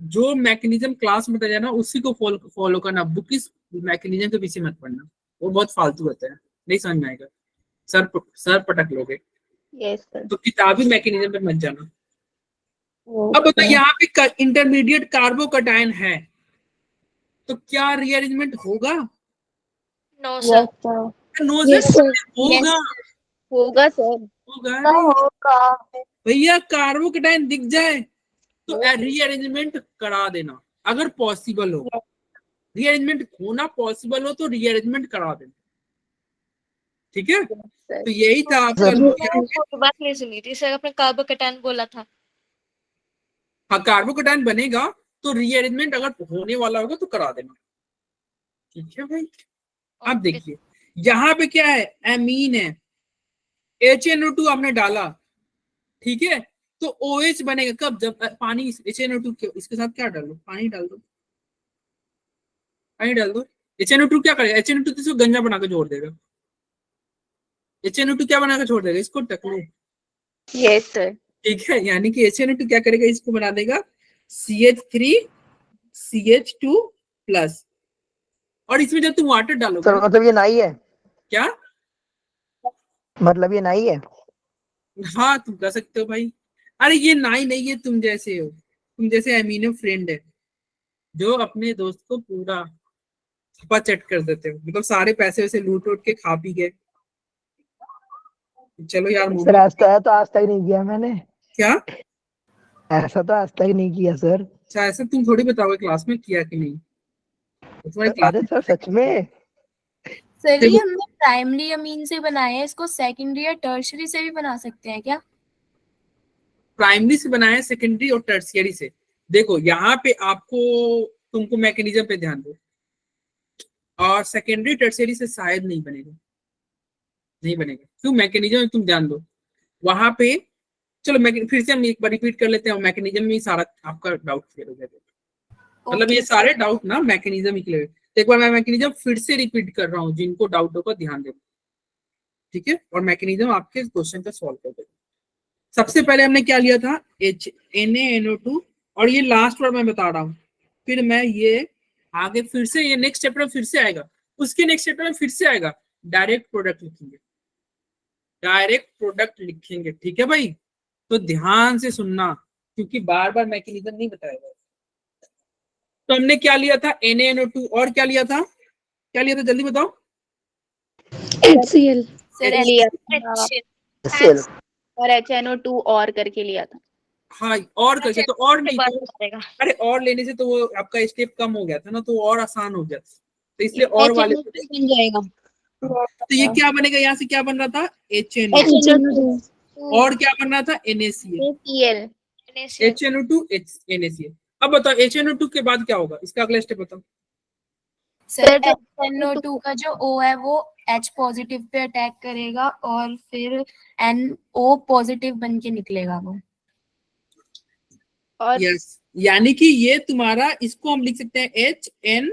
Speaker 2: जो मैकेनिज्म क्लास में बताया ना उसी को फॉलो करना, बुक इस मैकेनिज्म के पीछे मत पढ़ना, वो बहुत फालतू होता है, नहीं समझ में आएगा, सर पटक लोगे।
Speaker 3: Yes sir.
Speaker 2: तो किताबी मैकेनिज्म पे मत जाना। अब बताओ यहाँ पे इंटरमीडिएट कार्बोकेटाइन है तो क्या रीअरेंजमेंट होगा,
Speaker 7: no
Speaker 4: Yes,
Speaker 7: sir.
Speaker 4: sir.
Speaker 2: No
Speaker 1: Yes,
Speaker 2: sir,
Speaker 1: sir.
Speaker 2: होगा
Speaker 3: होगा सर।
Speaker 2: होगा
Speaker 4: होगा.
Speaker 2: भैया, कार्बोकेटाइन दिख जाए तो रीअरेंजमेंट करा देना अगर पॉसिबल हो, रीअरेंजमेंट होना पॉसिबल हो तो रीअरेंजमेंट करा देना। ठीक है, तो यही था आपका।
Speaker 7: कोई बात नहीं सुनी थी सर, आपने कार्बोकेटाइन बोला था।
Speaker 2: हाँ, कार्बोकेटाइन बनेगा तो रीअरेंजमेंट अगर होने वाला होगा तो करा देना। ठीक है भाई, अब
Speaker 7: ओके।
Speaker 2: देखिए यहाँ पे क्या है, एमीन है, HNO2 आपने डाला, ठीक है, तो OH बनेगा कब, जब पानी HNO2 इसके साथ क्या डालो, पानी डाल दो, पानी डाल दो। HNO2 क्या करेगा, HNO2 तो इसको गंजा बना के छोड़ देगा। HNO2 क्या बना के छोड़ देगा, इसको टकलो।
Speaker 3: Yes sir.
Speaker 2: ठीक है, यानी कि HNO2 क्या करेगा, इसको बना देगा CH3 CH2 प्लस। और इसमें जब तुम वाटर डालोगे
Speaker 5: सर मतलब ये नाई है,
Speaker 2: क्या,
Speaker 5: मतलब ये नाई है।
Speaker 2: हाँ तुम कर सकते हो भाई। अरे ये नाई नहीं है, तुम जैसे हो, तुम जैसे अमीनो फ्रेंड है जो अपने दोस्त को पूरा थप्पा चट कर देते हो, मतलब सारे पैसे वैसे लूट उट के खा पी गए। चलो यार
Speaker 5: सर
Speaker 2: मूवी।
Speaker 5: ऐसा तो आज तक नहीं किया मैंने,
Speaker 2: क्या?
Speaker 5: ऐसा तो आज तक नहीं किया सर।
Speaker 2: अच्छा, ऐसा तुम थोड़ी बताओगे क्लास में किया कि नहीं, तो तुम्हारी क्लास
Speaker 5: अरे सर सच में।
Speaker 7: सर ये
Speaker 2: देखो,
Speaker 7: हमने प्राइमरी अमीन से बनाया है, इसको सेकेंडरी या टर्शरी से भी बना सकते हैं क्या?
Speaker 2: प्राइमरी से बनाया, सेकेंडरी और टर्शियरी से। देखो यहाँ पे आपको, तुमको मैकेनिज्म पे ध्यान दो, और सेकेंडरी टर्शियरी से शायद नहीं बनेगा, नहीं बनेगा। क्यों? मैकेनिज्म में तुम ध्यान दो वहां पे। चलो फिर से हम एक बार रिपीट कर लेते हैं, मैकेनिज्म में ही सारा आपका डाउट क्लियर हो जाएगा। मतलब ये सारे डाउट ना मैकेनिज्म ही क्लियर। एक बार मैं मैकेनिज्म फिर से रिपीट कर रहा हूँ, जिनको डाउट होगा ध्यान देना, ठीक है? और मैकेनिज्म आपके क्वेश्चन का सॉल्व कर देगा। सबसे पहले हमने क्या लिया था, NaNO2, और ये लास्ट वर्ड मैं बता रहा हूँ। फिर मैं ये आगे फिर से, ये नेक्स्ट चैप्टर में फिर से आएगा, उसके नेक्स्ट चैप्टर में फिर से आएगा, डायरेक्ट प्रोडक्ट लिखेंगे, डायरेक्ट प्रोडक्ट लिखेंगे, ठीक है भाई? तो ध्यान से सुनना, क्योंकि बार बार मैकेनिज्म नहीं बताएगा। तो हमने क्या लिया था, NaNO2, और क्या लिया था, क्या लिया था जल्दी बताओ।
Speaker 4: HCl
Speaker 7: सर
Speaker 3: लिया
Speaker 5: सेल
Speaker 3: और HNO2 और करके लिया था।
Speaker 2: हाँ, और करके तो और नहीं तो, अरे और लेने से तो वो आपका स्टेप कम हो गया था ना, तो और आसान हो गया था, तो इसलिए और वाले।
Speaker 1: बन जाएगा।
Speaker 2: तो ये क्या बनेगा, यहाँ से क्या बन रहा था, HNO,
Speaker 4: HNO2
Speaker 2: और क्या बन रहा था, NaCl, HNO2 NaCl। अब बताओ HNO2 के बाद क्या होगा, इसका अगला स्टेप बताओ।
Speaker 7: सर NO2 का जो O है वो H पॉजिटिव पे अटैक करेगा और फिर NO पॉजिटिव बन के निकलेगा वो।
Speaker 3: और
Speaker 2: यस, यानी कि ये तुम्हारा, इसको हम लिख सकते हैं HN,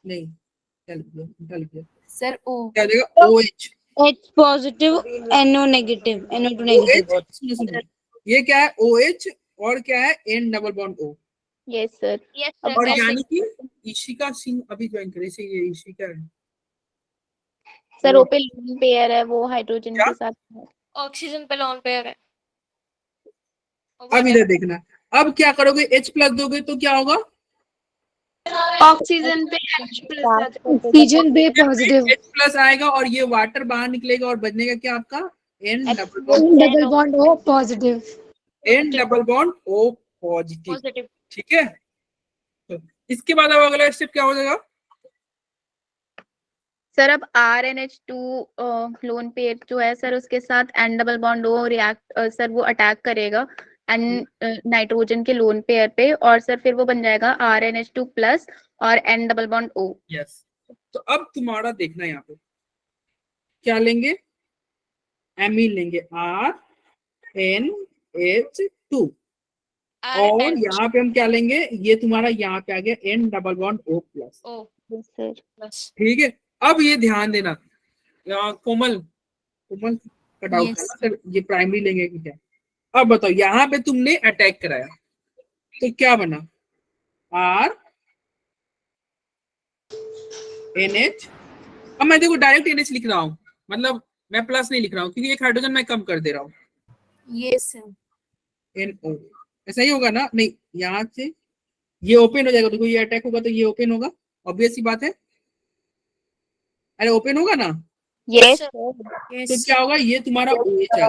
Speaker 2: नहीं क्या लिख दिया
Speaker 7: सर O
Speaker 2: क्या देगा, OH,
Speaker 1: H positive, NO negative, NO2 negative.
Speaker 2: सुनो, ये क्या है, OH, और क्या है, N double bond O।
Speaker 3: Yes sir,
Speaker 2: और यानी कि ईशिका सिंह अभी ज्वाइन करे, से ये ईशिका है
Speaker 3: सर ओ पे लोन पेयर है, वो हाइड्रोजन
Speaker 2: क्या?
Speaker 3: के साथ है।
Speaker 7: ऑक्सीजन पे लोन पेयर है।
Speaker 2: अब इधर देखना, अब क्या करोगे, H प्लस दोगे तो क्या होगा,
Speaker 7: ऑक्सीजन पे H प्लस
Speaker 4: ऑक्सीजन बे पॉजिटिव,
Speaker 2: H प्लस आएगा, और ये वाटर बाहर निकलेगा, और बचनेगा क्या आपका, N double bond,
Speaker 4: double bond O positive.
Speaker 2: N double bond O positive, ठीक है? तो इसके बाद अब अगला स्टेप क्या हो जाएगा,
Speaker 3: सर अब RNH2 लोन पेयर जो है सर, उसके साथ N double bond O react sir वो अटैक करेगा N नाइट्रोजन के लोन पेयर पे, और सर फिर वो बन जाएगा RNH2 प्लस और N double bond O।
Speaker 2: Yes. तो अब तुम्हारा देखना, यहाँ पे क्या लेंगे, एमीन लेंगे, RNH2, और यहाँ पे हम क्या लेंगे, ये तुम्हारा यहाँ पे आ गया N double bond O plus,
Speaker 3: sir
Speaker 2: ठीक है? अब ये ध्यान देना, कोमल का डाउट था ना सर, ये प्राइमरी लेंगे कि क्या। अब बताओ, यहाँ पे तुमने अटैक कराया तो क्या बना, RNH। अब मैं देखो डायरेक्ट NH लिख रहा हूँ, मतलब मैं प्लस नहीं लिख रहा हूँ, क्योंकि एक हाइड्रोजन मैं कम कर दे रहा हूँ,
Speaker 7: ये सर
Speaker 2: NO, ऐसा ही होगा ना, नहीं यहाँ से ये ओपन हो जाएगा, देखो ये अटैक होगा तो ये ओपन होगा, ऑब्वियस सी बात है, अरे ओपन होगा ना,
Speaker 3: यस
Speaker 2: तो क्या होगा, ये तुम्हारा OH आ गया,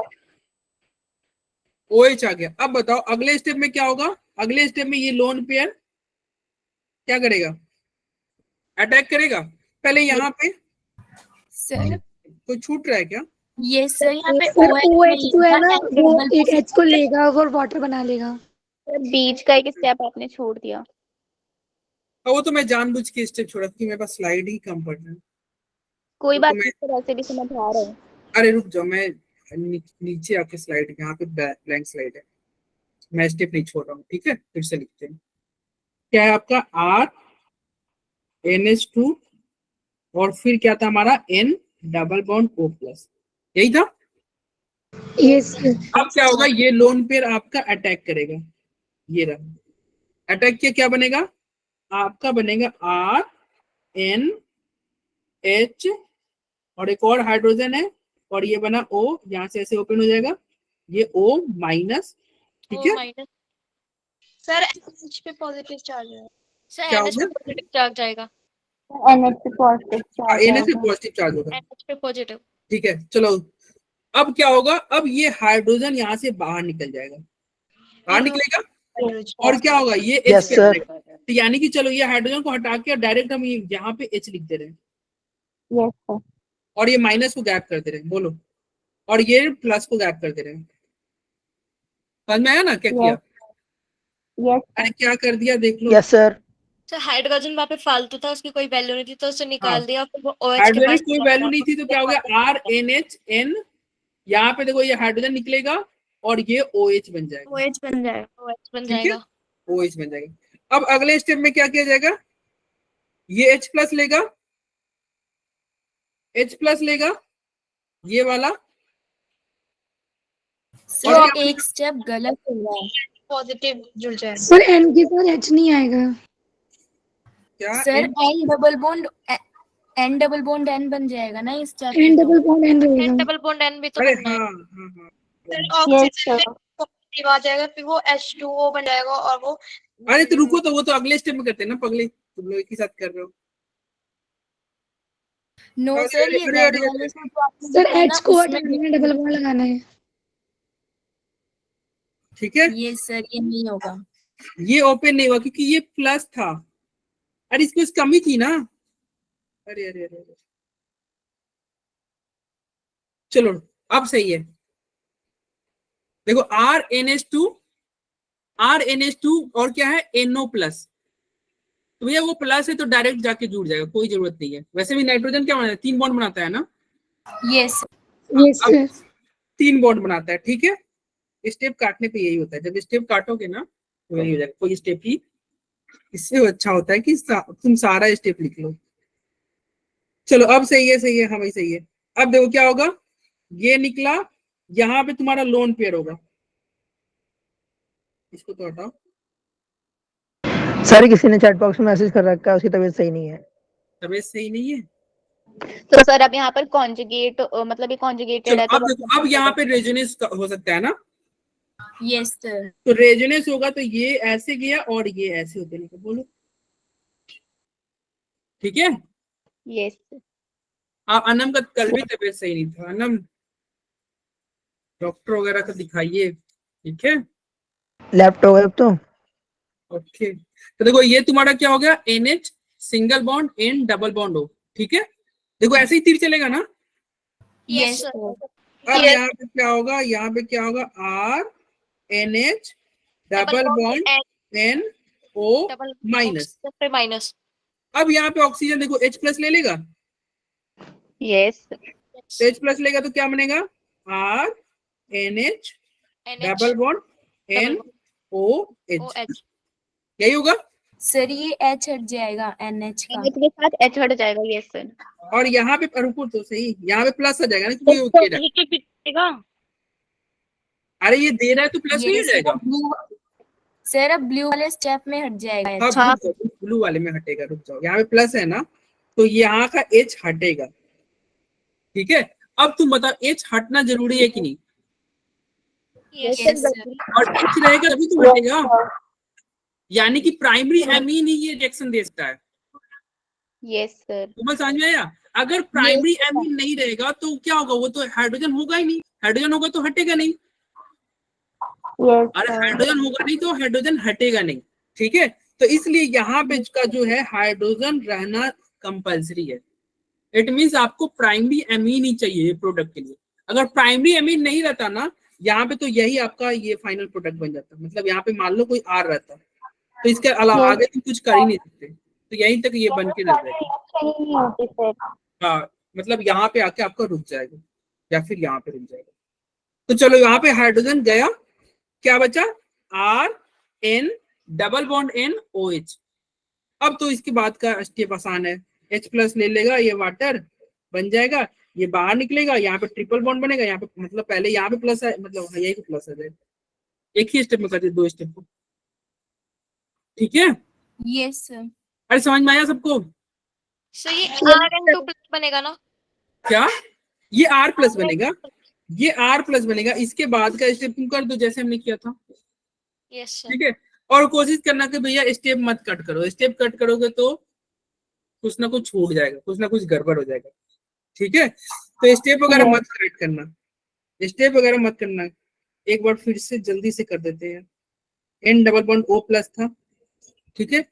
Speaker 2: OH आ गया। अब बताओ अगले स्टेप में क्या होगा, अगले स्टेप में ये लोन पेयर क्या करेगा, अटैक करेगा। पहले यहाँ पे
Speaker 7: सर
Speaker 2: कोई छूट रहा है क्या,
Speaker 7: ये सर यहाँ पे
Speaker 4: सर
Speaker 7: OH
Speaker 4: OH2 है ना, वो
Speaker 7: डबल
Speaker 4: एक H को लेगा और वाटर बना लेगा।
Speaker 3: बीच का एक स्टेप आपने छोड़ दिया।
Speaker 2: वो तो मैं जानबूझ के स्टेप छोड़ा, क्योंकि मेरे पास स्लाइड ही कम पड़ रहा है।
Speaker 3: कोई
Speaker 2: तो
Speaker 3: बात
Speaker 2: मैं-
Speaker 3: नहीं सर, ऐसे भी समझ आ रहा है।
Speaker 2: अरे रुक जाओ, मैं नीचे आके स्लाइड, यहाँ पे ब्लैंक स्लाइड है, मैं स्टेप नहीं छोड़ रहा हूँ, ठीक है? फिर से लिखते हैं, क्या है आपका, RNH2, और फिर क्या था हमारा, N double bond O plus, यही था।
Speaker 4: यस
Speaker 2: अब क्या होगा, ये लोन पेयर आपका अटैक करेगा, ये रहा, अटैक किया, क्या बनेगा आपका, बनेगा RNH, और एक और हाइड्रोजन है, और ये बना O, यहाँ से ऐसे ओपन हो जाएगा, ये O माइनस, ठीक है?
Speaker 7: सर NH पे पॉजिटिव चार्ज है। सर
Speaker 2: क्या
Speaker 7: NH पे
Speaker 2: होगा?
Speaker 7: पॉजिटिव चार्ज आएगा।
Speaker 4: NH पे पॉजिटिव चार्ज
Speaker 2: NH पे
Speaker 4: आएगा।
Speaker 2: पॉजिटिव चार्ज होगा।
Speaker 8: NH पे पॉजिटिव।
Speaker 2: ठीक है, चलो अब क्या होगा, अब ये हाइड्रोजन यहाँ से बाहर निकल जाएगा, बाहर निकलेगा और क्या होगा, ये H
Speaker 5: Yes,
Speaker 2: पे
Speaker 5: sir.
Speaker 2: आएगा। तो यानी कि चलो ये हाइड्रोजन को हटा के डायरेक्ट हम यहाँ पे H लिख दे रहे हैं
Speaker 4: यस सर।
Speaker 2: और ये माइनस को गैप कर दे रहे हैं, बोलो, और ये प्लस को गैप कर दे रहे हैं। समझ में आया ना क्या किया?
Speaker 4: यस
Speaker 2: अरे क्या कर दिया देख लो।
Speaker 5: Yes sir.
Speaker 8: तो हाइड्रोजन वहाँ पे फालतू था, उसकी कोई वैल्यू नहीं थी, तो उसे निकाल
Speaker 2: हाँ।
Speaker 8: दिया, फिर वो OH के
Speaker 2: हाइड्रोजन
Speaker 8: पास
Speaker 2: की कोई वैल्यू नहीं थी तो क्या हो गया, RNHN, यहाँ पे देखो ये हाइड्रोजन निकलेगा और ये OH बन जाएगा,
Speaker 3: OH बन जाएगा।
Speaker 8: OH बन
Speaker 2: ठीक है,
Speaker 8: जाएगा।
Speaker 2: OH बन जाएगा। अब अगले स्टेप में क्या किया जाएगा, ये H प्लस लेगा, H प्लस लेगा ये वाला,
Speaker 7: सर एक स्टेप गलत हो रहा है।
Speaker 8: पॉजिटिव जुड़ जाएगा।
Speaker 4: सर N के साथ H नहीं आएगा।
Speaker 2: क्या
Speaker 7: sir
Speaker 2: N?
Speaker 7: N double bond N बन जाएगा ना इस स्टेप
Speaker 4: N
Speaker 7: पे तो।
Speaker 4: डबल बॉन्ड N
Speaker 8: N
Speaker 4: रहेगा।
Speaker 8: डबल बॉन्ड N भी तो
Speaker 2: अरे
Speaker 8: बनना
Speaker 2: हाँ
Speaker 8: है।
Speaker 2: हाँ हाँ,
Speaker 8: फिर
Speaker 4: Yes,
Speaker 8: ऑक्सीजन
Speaker 4: sir.
Speaker 8: पॉजिटिव आ जाएगा, फिर वो H2O बन जाएगा और वो
Speaker 2: अरे तो रुको, तो वो तो अगले स्टेप में करते हैं ना पगले, तुम लोग एक ही साथ कर रहे हो।
Speaker 7: नो
Speaker 2: अरे,
Speaker 7: सर ये
Speaker 2: अरे,
Speaker 7: रेड
Speaker 2: अरे,
Speaker 7: वाले से जो आपने
Speaker 4: सर
Speaker 7: बताया ना,
Speaker 4: H को
Speaker 7: उसमें
Speaker 4: हटाना है, डबल बॉन्ड लगाना है।
Speaker 2: ठीक है,
Speaker 7: ये सर ये नहीं होगा।
Speaker 2: ये ओपन नहीं हुआ क्योंकि ये प्लस था, अरे इसमें कमी थी ना। अरे अरे अरे अरे, चलो अब सही है। देखो RNH2 और क्या है NO प्लस, तो भैया वो प्लस है तो डायरेक्ट जाके जुड़ जाएगा, कोई जरूरत नहीं है। वैसे भी नाइट्रोजन क्या बनाता है, 3 बॉन्ड बनाता है ना,
Speaker 7: यस
Speaker 4: यस
Speaker 2: अब
Speaker 4: सर।
Speaker 2: 3 बॉन्ड बनाता है, ठीक है। स्टेप काटने पे यही होता है, जब स्टेप काटोगे ना तो यही हो जाएगा, कोई स्टेप ही इससे अच्छा होता है कि तुम सारा स्टेप लिख लो। चलो अब सही है, सही है, हाँ भाई सही है। अब देखो क्या होगा, ये निकला, यहाँ पे तुम्हारा लोन पेयर होगा, इसको तो हटाओ।
Speaker 5: सर किसी ने चैट बॉक्स में मैसेज कर रखा है उसकी तबीयत सही नहीं है।
Speaker 2: तबीयत सही नहीं है,
Speaker 3: तो सर अब यहाँ पर कॉन्जुगेट मतलब ये कॉन्जुगेटेड
Speaker 2: चलो
Speaker 3: है तो
Speaker 2: अब देखो, अब यहाँ पे रेजोनेंस हो सकता है ना,
Speaker 7: यस सर।
Speaker 2: तो रेजोनेंस होगा तो ये ऐसे गया और ये ऐसे होते नहीं, बोलो ठीक है।
Speaker 3: यस
Speaker 2: अनम का कल भी तबीयत सही नहीं था, अनम डॉक्टर वगैरह को दिखाइए, ठीक है।
Speaker 5: लेफ्ट हो गए अब तो।
Speaker 2: ओके, तो देखो ये तुम्हारा क्या हो गया, NH single bond N double bond हो, ठीक है। देखो ऐसे ही तीर चलेगा ना।
Speaker 7: Yes
Speaker 8: sir.
Speaker 7: सर।
Speaker 2: अब यहाँ पे क्या होगा, यहाँ पे क्या होगा, RNH double bond NO
Speaker 8: double
Speaker 2: minus.
Speaker 8: पे माइनस।
Speaker 2: अब यहाँ पे ऑक्सीजन देखो H प्लस ले लेगा,
Speaker 3: यस
Speaker 2: तो H प्लस लेगा तो क्या बनेगा, RNH double bond NOH,
Speaker 8: OH।
Speaker 2: यही होगा।
Speaker 7: सर ये H हट जाएगा NH का।
Speaker 3: NH के साथ H हट जाएगा। Yes sir.
Speaker 2: और यहाँ पे रुको तो सही, यहाँ पे प्लस आ जाएगा ना क्योंकि ये दे रहा है। अरे ये दे रहा है तो प्लस नहीं हो जाएगा।
Speaker 7: सर अब ब्लू वाले स्टेप में हट जाएगा H।
Speaker 2: हाँ ब्लू वाले में हटेगा, रुक जाओ, यहाँ पे प्लस है ना तो यहाँ का H हटेगा, ठीक है। अब तुम बताओ H हटना जरूरी है कि नहीं,
Speaker 7: यस सर।
Speaker 2: और H रहेगा तभी तो हटेगा, यानी कि प्राइमरी एमीन ही ये रिएक्शन दे सकता है।
Speaker 3: Yes sir.
Speaker 2: तुम्हें समझ में आया, अगर प्राइमरी एमीन नहीं रहेगा तो क्या होगा, वो तो हाइड्रोजन होगा ही नहीं, हाइड्रोजन होगा तो हटेगा नहीं, अरे हाइड्रोजन होगा नहीं तो हाइड्रोजन हटेगा नहीं, ठीक है। तो इसलिए यहाँ पे का जो है हाइड्रोजन रहना कंपलसरी है। इट मीन्स आपको प्राइमरी एमीन ही चाहिए प्रोडक्ट के लिए। अगर प्राइमरी एमीन नहीं रहता ना यहाँ पे तो यही आपका ये फाइनल प्रोडक्ट बन जाता, मतलब यहाँ पे मान लो कोई R रहता तो इसके अलावा आगे तुम कुछ कर ही नहीं सकते, तो यहीं तक ये बन के रह जाएगा। हाँ मतलब यहाँ पे आके आपका रुक जाएगा या फिर यहाँ पे रुक जाएगा। तो चलो यहाँ पे हाइड्रोजन गया, क्या बचा, RN डबल बॉन्ड NOH। अब तो इसके बाद का स्टेप आसान है, H प्लस ले लेगा, ये वाटर बन जाएगा, ये बाहर निकलेगा, यहाँ पे ट्रिपल बॉन्ड बनेगा, यहाँ पे मतलब पहले यहाँ पे प्लस है, मतलब यही पे प्लस आ जाएगा। एक ही स्टेप में करते 2 स्टेप को, ठीक है।
Speaker 7: Yes sir.
Speaker 2: अरे समझ में आया सबको?
Speaker 8: सो ये RN2 प्लस बनेगा ना?
Speaker 2: क्या ये R प्लस बनेगा, ये R प्लस बनेगा, इसके बाद का स्टेप तुम कर दो जैसे हमने किया था,
Speaker 8: यस सर।
Speaker 2: ठीक है। और कोशिश करना कि भैया स्टेप मत कट करो, स्टेप कट करोगे तो कुछ ना कुछ छूट जाएगा, कुछ ना कुछ गड़बड़ हो जाएगा। ठीक है, तो स्टेप वगैरह मत करेक्ट करना, स्टेप वगैरह मत करना। एक बार फिर से जल्दी से कर देते हैं। N double bond O plus था, ठीक है,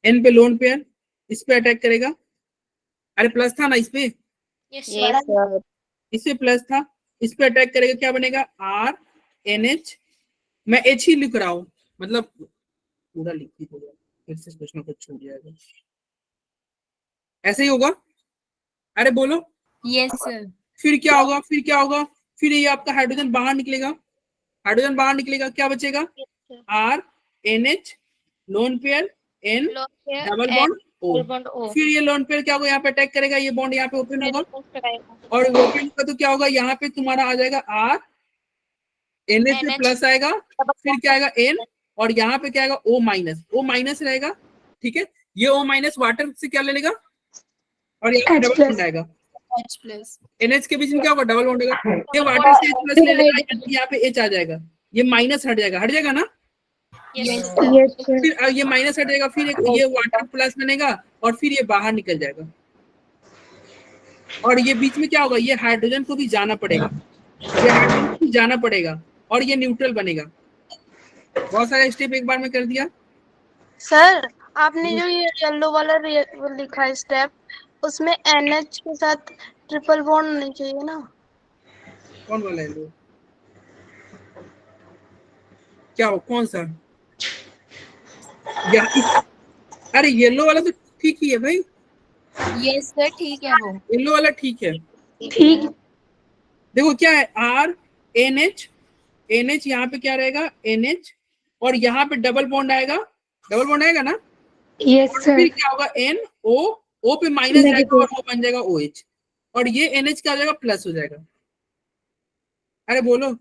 Speaker 2: एन पे लोन पेयर, इस पे अटैक करेगा। अरे प्लस था ना इस पे,
Speaker 8: यस
Speaker 3: Yes, sir.
Speaker 2: इस पे प्लस था, इस पे अटैक करेगा, क्या बनेगा R NH। मैं H ही लिख रहा हूँ, मतलब पूरा लिख ही होगा, फिर से कुछ ना कुछ छूट जाएगा। ऐसे ही होगा, अरे बोलो।
Speaker 7: Yes sir.
Speaker 2: फिर क्या होगा, फिर क्या होगा, फिर ये आपका हाइड्रोजन बाहर निकलेगा, हाइड्रोजन बाहर निकलेगा, क्या बचेगा R NH lone pair N double bond O। फिर ये लोन पेयर क्या होगा, यहाँ पे अटैक करेगा, ये बॉन्ड यहाँ पे ओपन होगा, और ओपन होगा तो क्या होगा, यहाँ पे तुम्हारा आ जाएगा R NH पे प्लस आएगा, फिर क्या आएगा N, और यहाँ पे क्या आएगा O माइनस, O माइनस रहेगा। ठीक है, ये O माइनस वाटर से क्या ले लेगा, और यहाँ पे डबल बॉन्ड आएगा,
Speaker 7: H प्लस।
Speaker 2: NH के बीच में क्या होगा, डबल बॉन्ड होगा, ये वाटर से H प्लस ले लेगा, यहाँ पे H आ जाएगा, ये माइनस हट जाएगा ना,
Speaker 7: यस
Speaker 2: फिर ये माइनस हटेगा, फिर ये वाटर प्लस बनेगा, और फिर ये बाहर निकल जाएगा, और ये बीच में क्या होगा, ये हाइड्रोजन को भी जाना पड़ेगा, ये हाइड्रोजन को भी जाना पड़ेगा, और ये न्यूट्रल बनेगा। बहुत सारे स्टेप एक बार में कर दिया।
Speaker 4: सर आपने जो ये येलो वाला लिखा है स्टेप, उसमें NH के साथ ट्रिपल बॉन्ड होनी चाहिए ना?
Speaker 2: कौन वाला है लो? क्या हो, कौन सा? अरे येलो वाला तो ठीक ही है भाई,
Speaker 7: यस सर ठीक है वो।
Speaker 2: येलो वाला ठीक है।
Speaker 4: ठीक।
Speaker 2: देखो क्या है, R NH यहाँ पे क्या रहेगा NH, और यहाँ पे डबल बॉन्ड आएगा, डबल बॉन्ड आएगा ना,
Speaker 4: यस
Speaker 2: और
Speaker 4: सर।
Speaker 2: फिर क्या होगा O पे माइनस जाएगा, और वो बन जाएगा OH, और ये NH क्या हो जाएगा, प्लस हो जाएगा। अरे बोलो,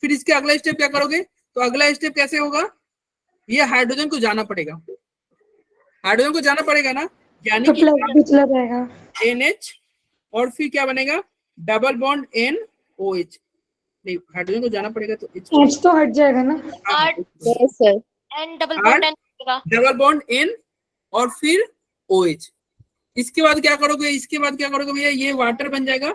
Speaker 2: फिर इसके अगला स्टेप क्या करोगे, तो अगला स्टेप कैसे होगा, ये हाइड्रोजन को जाना पड़ेगा, हाइड्रोजन को जाना पड़ेगा ना, यानी कि NH, और फिर क्या बनेगा, डबल बॉन्ड NOH। नहीं, हाइड्रोजन को जाना पड़ेगा तो
Speaker 4: H तो हट जाएगा ना?
Speaker 3: Yes, sir.
Speaker 8: N double bond N
Speaker 2: double bond N, और फिर OH। इसके बाद क्या करोगे, इसके बाद क्या करोगे भैया, ये वाटर बन जाएगा,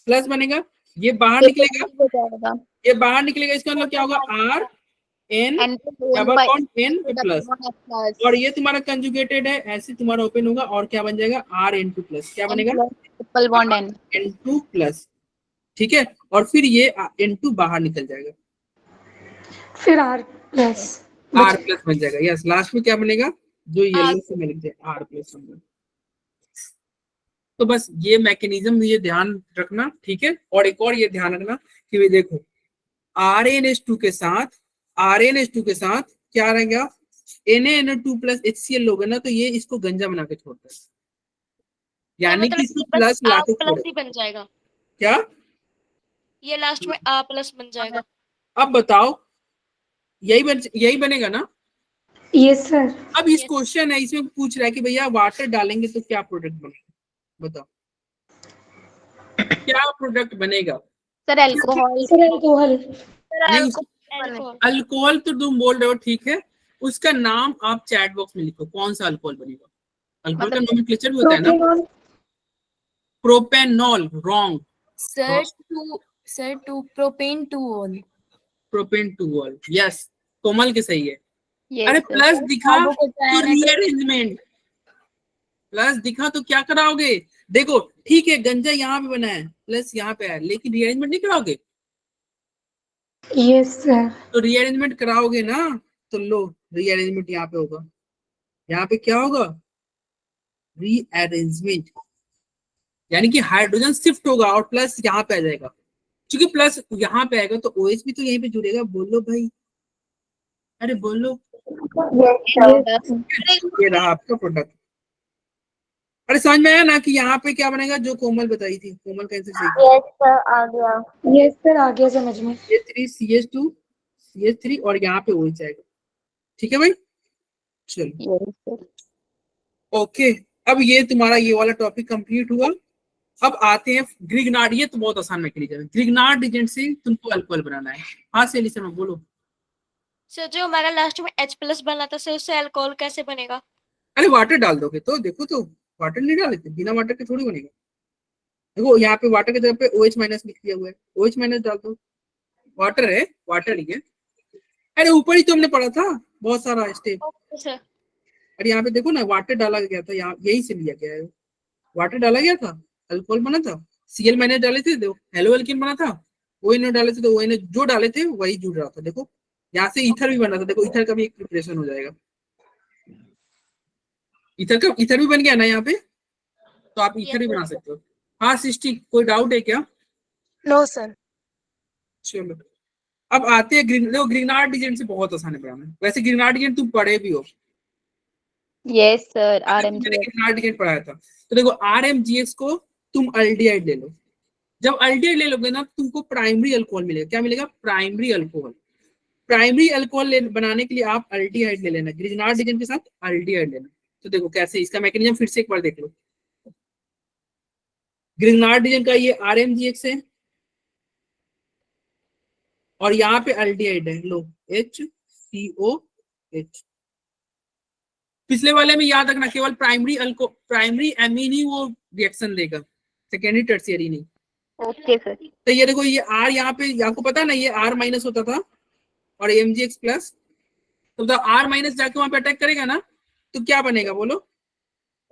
Speaker 2: प्लस बनेगा, ये बाहर निकलेगा, ये बाहर निकलेगा, इसका मतलब क्या होगा, R N double bond N plus, और ये तुम्हारा कंजुगेटेड है, ऐसे तुम्हारा ओपन होगा, और क्या बन जाएगा, R N2 प्लस, क्या बनेगा,
Speaker 3: triple bond N।
Speaker 2: N2 plus. ठीक है, और फिर ये N2 बाहर निकल जाएगा,
Speaker 4: फिर R प्लस
Speaker 2: बन जाएगा। यस, लास्ट में क्या बनेगा, जो येलो से मिल जाए R प्लस बनेगा। तो बस ये मैकेनिज्म ये ध्यान रखना, ठीक है। और एक और ये ध्यान रखना कि भाई देखो RnH2 के साथ क्या रहेगा, Na2 प्लस HCl होगा ना, तो ये इसको गंजा बना के छोड़ता है, यानी कि इसको प्लस लाके
Speaker 8: प्लस ही बन जाएगा,
Speaker 2: क्या
Speaker 8: ये लास्ट में A प्लस बन जाएगा।
Speaker 2: अब बताओ, यही बनेगा ना।
Speaker 4: Yes sir.
Speaker 2: अब इस क्वेश्चन है, इसमें पूछ रहा है कि भैया वाटर डालेंगे तो क्या प्रोडक्ट बनेगा, बताओ क्या प्रोडक्ट बनेगा।
Speaker 3: Sir alcohol.
Speaker 4: Sir alcohol.
Speaker 2: Alcohol तो तुम बोल रहे हो, ठीक है, उसका नाम आप चैट बॉक्स में लिखो, कौन सा अल्कोहल बनेगा। अल्कोहल का नोमेनक्लेचर भी होता है ना, propanol, wrong
Speaker 7: sir two propan two ol.
Speaker 2: Propan two ol, yes, Komal के सही है।
Speaker 3: Yes,
Speaker 2: अरे
Speaker 3: sir.
Speaker 2: प्लस दिखा
Speaker 7: कार्बो को
Speaker 2: तो रीअरेंजमेंट, प्लस दिखा तो क्या कराओगे, देखो ठीक है गंजा यहाँ पे बना है, प्लस यहाँ पे है, लेकिन रीअरेंजमेंट नहीं कराओगे।
Speaker 4: Yes sir.
Speaker 2: तो रीअरेंजमेंट कराओगे ना, तो लो रीअरेंजमेंट यहाँ पे होगा, यहाँ पे क्या होगा, रीअरेंजमेंट, यानी कि हाइड्रोजन शिफ्ट होगा और प्लस यहाँ पे आ जाएगा, क्योंकि प्लस यहाँ पे आएगा तो OH भी तो यहीं पे जुड़ेगा। बोलो भाई, अरे बोलो, ये रहा आपका प्रोडक्ट। अरे समझ में आया ना कि यहाँ पे क्या बनेगा, जो कोमल बताई थी, कोमल का आंसर सही।
Speaker 4: यस सर आ गया। यस सर आ गया समझ में।
Speaker 2: ये 3 CH2 और यहाँ पे OH आएगा, ठीक है भाई, चलो ओके। अब ये तुम्हारा ये वाला टॉपिक कंप्लीट हुआ। अब आते हैं ग्रिग्नार्ड, ये तो बहुत आसान मैकेनिज्म है। ग्रिग्नार्ड एजेंट से तुमको अल्कोहल बनाना है। हाँ सेली शर्मा बोलो।
Speaker 8: सर जो हमारा लास्ट में H प्लस बना था, सर उससे अल्कोहल कैसे बनेगा।
Speaker 2: अरे वाटर डाल दोगे तो देखो, तो वाटर नहीं डाले थे, बिना वाटर के थोड़ी बनेगा। देखो यहाँ पे वाटर की जगह पे OH माइनस लिख दिया हुआ है, OH माइनस डाल दो, वाटर है, वाटर ही है। अरे ऊपर ही तो हमने पढ़ा था बहुत सारा स्टेप।
Speaker 8: Okay sir.
Speaker 2: अरे यहाँ पे देखो ना, वाटर डाला गया था, यहाँ यही से लिया गया है, वाटर डाला गया था, अल्कोहल बना था, Cl माइनस डाले थे, देखो हेलो एल्किन बना था, ONO डाले थे, तो ONO जो डाले थे वही जुड़ रहा था। देखो यहाँ से ईथर भी बना था, देखो ईथर का भी एक प्रिपरेशन हो जाएगा, ईथर भी बन गया ना यहाँ पे, तो आप ईथर भी बना सकते हो। हाँ सृष्टि, कोई डाउट है क्या?
Speaker 4: No sir.
Speaker 2: चलो अब आते हैं ग्रीनार्ड डिजेंट से बहुत आसान है पढ़ाना। वैसे ग्रीनार्ड डिजेंट तुम पढ़े भी हो,
Speaker 3: यस सर।
Speaker 2: मैंने ग्रीनार्ड डिजेंट पढ़ाया था। तो देखो RMGX को तुम अल्डिहाइड ले लो, जब अल्डिहाइड ले लोगे ना तुमको प्राइमरी अल्कोहल मिलेगा। क्या मिलेगा? Primary alcohol. प्राइमरी अल्कोहल बनाने के लिए आप अल्डिहाइड ले लेना, ग्रीनार्ड डिजेंट के साथ अल्डिहाइड लेना। तो देखो कैसे इसका मैकेनिज्म फिर से एक बार देख लो। ग्रीनार्ड डिजेंट का ये RMGX है और यहाँ पे अल्डिहाइड है, लो HCOH। पिछले वाले में याद रखना केवल प्राइमरी एमीन ही वो रिएक्शन देगा, सेकेंडरी टर्शियरी नहीं।
Speaker 3: Okay sir.
Speaker 2: तो ये देखो ये R यहाँ पे आपको पता ना, ये R माइनस होता था और MgX प्लस, तो R माइनस जाके वहां पे अटैक करेगा ना, तो क्या बनेगा बोलो?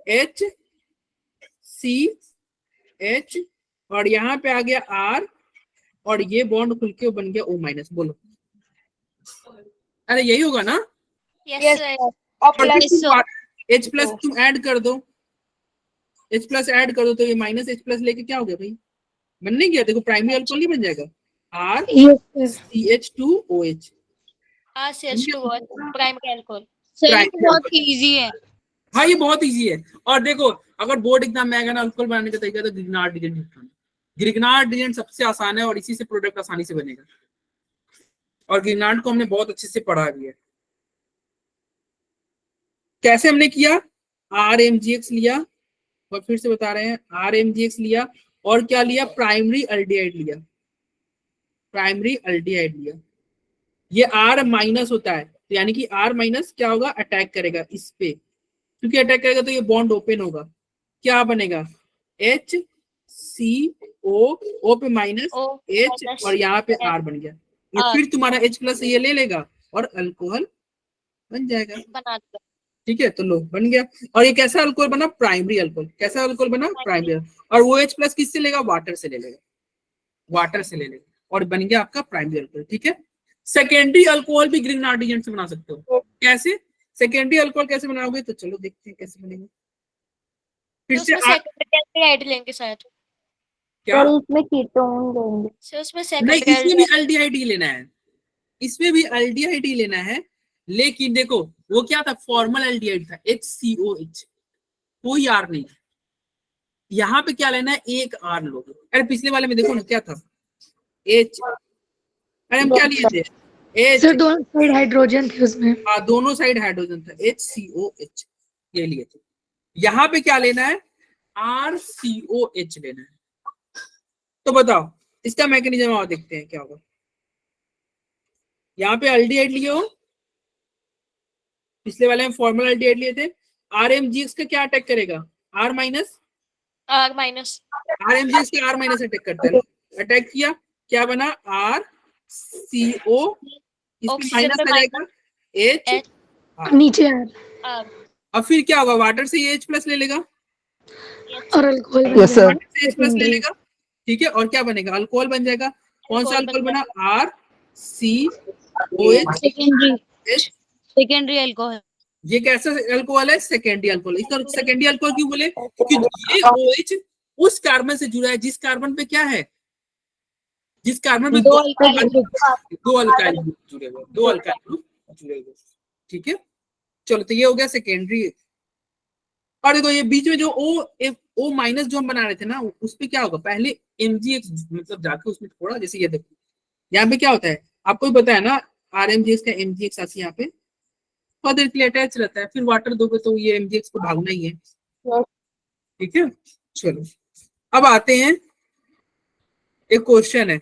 Speaker 2: HCH और यहाँ पे आ गया R और ये बॉन्ड खुल के बन गया O माइनस। बोलो अरे यही होगा ना?
Speaker 8: Yes sir.
Speaker 4: और प्लस
Speaker 2: H प्लस तुम ऐड कर दो, H प्लस ऐड कर दो, तो ये माइनस H प्लस लेके क्या हो गया भाई? बन नहीं गया? देखो प्राइमरी अल्कोहल ही बन जाएगा, RCH2OH।
Speaker 8: RCH2 primary alcohol.
Speaker 1: Sir ये तो बहुत इजी है।
Speaker 2: हाँ ये बहुत इजी है। और देखो अगर बोर्ड एग्जाम में आएगा ना अल्कोहल बनाने का तरीका, तो ग्रीनार्ड डिजेंट लिखना। ग्रीनार्ड डिजेंट सबसे आसान है और इसी से प्रोडक्ट आसानी से बनेगा, और ग्रीनार्ड को हमने बहुत अच्छे से पढ़ा भी है। कैसे हमने किया? RMGX लिया, और फिर से बता रहे हैं, RMGX लिया और क्या लिया? प्राइमरी अल्डिहाइड लिया, प्राइमरी अल्डिहाइड लिया। ये R माइनस होता है, तो यानी कि R माइनस क्या होगा? अटैक करेगा इस पे, क्योंकि अटैक करेगा तो ये बॉन्ड ओपन होगा, क्या बनेगा? HCO पे माइनस H और यहाँ पे R बन गया। और फिर तुम्हारा H प्लस ये ले लेगा और अल्कोहल बन जाएगा।
Speaker 8: बना दो।
Speaker 2: ठीक है, तो लो बन गया। और ये कैसा अल्कोहल बना? Primary alcohol. कैसा अल्कोहल बना? प्राइमरी। और वो OH प्लस किससे लेगा? वाटर से ले लेगा, वाटर से ले लेगा, और बन गया आपका प्राइमरी अल्कोहल। ठीक है, सेकेंडरी अल्कोहल भी ग्रीनार्ड डिजेंट से बना सकते हो। कैसे सेकेंडरी अल्कोहल कैसे बनाओगे? तो चलो देखते हैं कैसे बनेगा। फिर
Speaker 8: तो
Speaker 2: से
Speaker 8: उसमें सेकेंडरी ऐड लेंगे शायद।
Speaker 2: क्या?
Speaker 3: इसमें कीटोन देंगे।
Speaker 8: सर उसमें
Speaker 2: नहीं, इसमें
Speaker 8: सेकेंडरी
Speaker 2: भी अल्डिहाइड ही लेना है, इसमें भी अल्डिहाइड ही लेना है। लेकिन देखो वो क्या था? फॉर्मल अल्डिहाइड था, HCOH, कोई R नहीं। यहाँ पे क्या लेना है? एक R लोगे। अरे पिछले वाले में देखो ना क्या था? H, अरे हम क्या लिए थे? H।
Speaker 9: सर दोनों साइड हाइड्रोजन थे उसमें।
Speaker 2: हाँ दोनों साइड हाइड्रोजन था, HCOH ये लिए थे। यहाँ पे क्या लेना है? RCOH लेना है। तो बताओ इसका मैकेनिज्म और देखते हैं क्या होगा। यहाँ पे अल्डिहाइड लिए हो, पिछले वाले में फॉर्मल अल्डिहाइड लिए थे। RMGX का क्या अटैक करेगा? R minus.
Speaker 8: R minus.
Speaker 2: RMGX का R माइनस अटैक करता है, अटैक किया, क्या बना? RCO, इसमें माइनस आ जाएगा H,
Speaker 9: नीचे R
Speaker 8: R।
Speaker 2: अब फिर क्या होगा? वाटर से ये H प्लस ले लेगा
Speaker 9: और अल्कोहल बन
Speaker 5: यस सर।
Speaker 2: से H प्लस ले लेगा। ठीक है, और क्या बनेगा? अल्कोहल बन जाएगा। कौन सा अल्कोहल बना? RCOH।
Speaker 1: Secondary alcohol.
Speaker 2: ये कैसा अल्कोहल है? Secondary alcohol. इसका सेकेंडरी अल्कोहल क्यों बोले? क्योंकि ये OH उस कार्बन से जुड़ा है जिस कार्बन पे क्या है? जिस कार्बन पे दो अल्काइल ग्रुप जुड़े हुए, दो अल्काइल ग्रुप जुड़े हुए। ठीक है, चलो तो ये हो गया सेकेंडरी। और देखो ये बीच में जो O माइनस जो हम बना रहे थे ना, उस पे क्या होगा? पहले MgX मतलब जाके उसमें थोड़ा, जैसे ये देखो यहाँ पे क्या होता है आपको भी पता है ना, RMGX का MgX आती है यहाँ पे, थोड़ा देर के लिए अटैच रहता है, फिर वाटर दोगे तो ये MgX को भागना ही है। ठीक है, चलो अब आते हैं, एक क्वेश्चन है,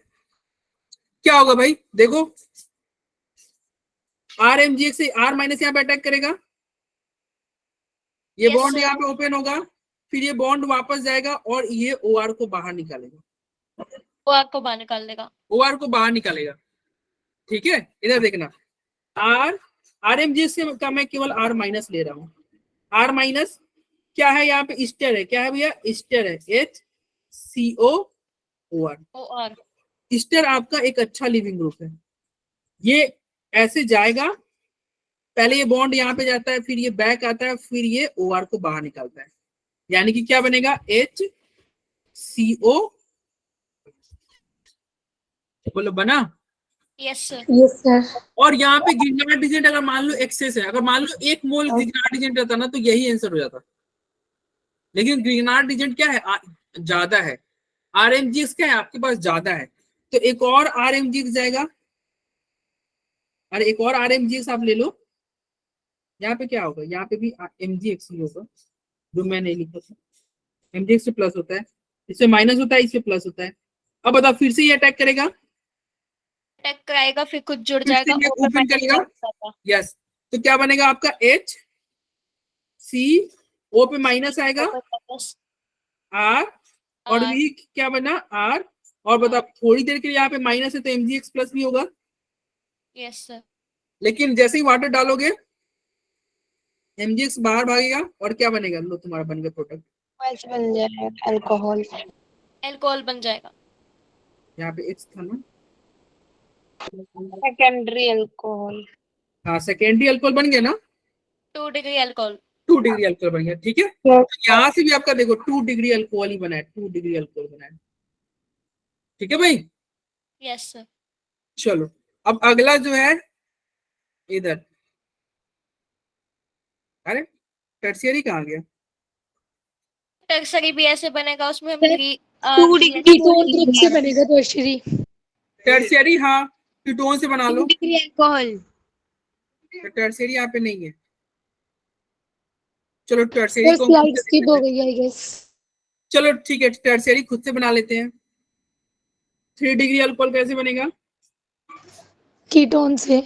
Speaker 2: क्या होगा भाई? देखो RMGX से R माइनस यहाँ पे अटैक करेगा, ये बॉन्ड यहाँ पे ओपन होगा, फिर ये बॉन्ड वापस जाएगा और ये OR को बाहर निकालेगा,
Speaker 8: वो आपको बाहर निकाल देगा।
Speaker 2: OR को बाहर निकालेगा। ठीक है, इधर देखना, RMG से का मैं केवल R माइनस ले रहा हूँ। R माइनस क्या है यहाँ पे, ईस्टर है, क्या है भैया, ईस्टर है, HCOOR।
Speaker 8: OR
Speaker 2: ईस्टर आपका एक अच्छा लिविंग ग्रुप है। ये ऐसे जाएगा, पहले ये बॉन्ड यहाँ पे जाता है, फिर ये बैक आता है, फिर ये OR को बाहर निकालता है, यानी कि क्या बनेगा, HCO। बोलो बना।
Speaker 8: Yes sir.
Speaker 9: Yes sir.
Speaker 2: और यहाँ पे ग्रिग्नार्ड रीजेंट अगर मान लो एक्सेस है, अगर मान लो 1 मोल ग्रिग्नार्ड रीजेंट रहता ना तो यही आंसर हो जाता, लेकिन ग्रिग्नार्ड रीजेंट क्या है, ज्यादा है। RMGX क्या है, आपके पास ज्यादा है, तो एक और RMGX जाएगा। अरे एक और RMGX आप ले लो, यहाँ पे क्या होगा, यहाँ पे भी MGX ही होगा, जो मैं नहीं लिखा था। MGX से प्लस होता है, इससे माइनस होता है, इससे प्लस होता है। अब बताओ, फिर से ये अटैक करेगा,
Speaker 8: अटैक कराएगा, फिर खुद जुड़
Speaker 2: फिर से
Speaker 8: जाएगा,
Speaker 2: ये
Speaker 8: ऊपर
Speaker 2: ओपन करेगा।
Speaker 8: जाएगा।
Speaker 2: यस, तो क्या बनेगा आपका, HCO पे माइनस आएगा, R और
Speaker 8: R,
Speaker 2: V क्या बना, R। और बताओ थोड़ी देर के लिए यहाँ पे माइनस है तो MGX प्लस भी होगा,
Speaker 8: यस सर।
Speaker 2: लेकिन जैसे ही वाटर डालोगे MGX बाहर भागेगा और क्या बनेगा, लो तुम्हारा बन गया प्रोडक्ट,
Speaker 4: OH बन जाएगा, अल्कोहल।
Speaker 8: अल्कोहल बन जाएगा।
Speaker 2: यहाँ पे H था ना,
Speaker 4: सेकेंडरी अल्कोहल।
Speaker 2: हाँ सेकेंडरी अल्कोहल बन गया ना,
Speaker 8: 2 डिग्री अल्कोहल।
Speaker 2: 2 डिग्री अल्कोहल बन गया। ठीक है, तो यहाँ से भी आपका देखो 2 डिग्री अल्कोहल ही बना है, 2 डिग्री अल्कोहल बना है। ठीक है भाई,
Speaker 8: यस सर।
Speaker 2: चलो अब अगला जो है इधर, अरे टर्शियरी कहाँ गया,
Speaker 8: टर्सरी भी ऐसे बनेगा, उसमें हम
Speaker 9: सर,
Speaker 8: 2 डिग्री
Speaker 9: कीटोन ग्रुप से बनेगा टर्शियरी।
Speaker 2: टर्शियरी, हाँ कीटोन से बना लो,
Speaker 1: डिग्री अल्कोहल।
Speaker 2: टर्शियरी यहाँ पे नहीं है। चलो टर्शियरी
Speaker 9: सर
Speaker 2: को
Speaker 9: स्लाइड स्किप हो गई आई गेस।
Speaker 2: चलो ठीक है, टर्शियरी खुद से बना लेते हैं। 3 डिग्री अल्कोहल कैसे बनेगा,
Speaker 9: कीटोन से।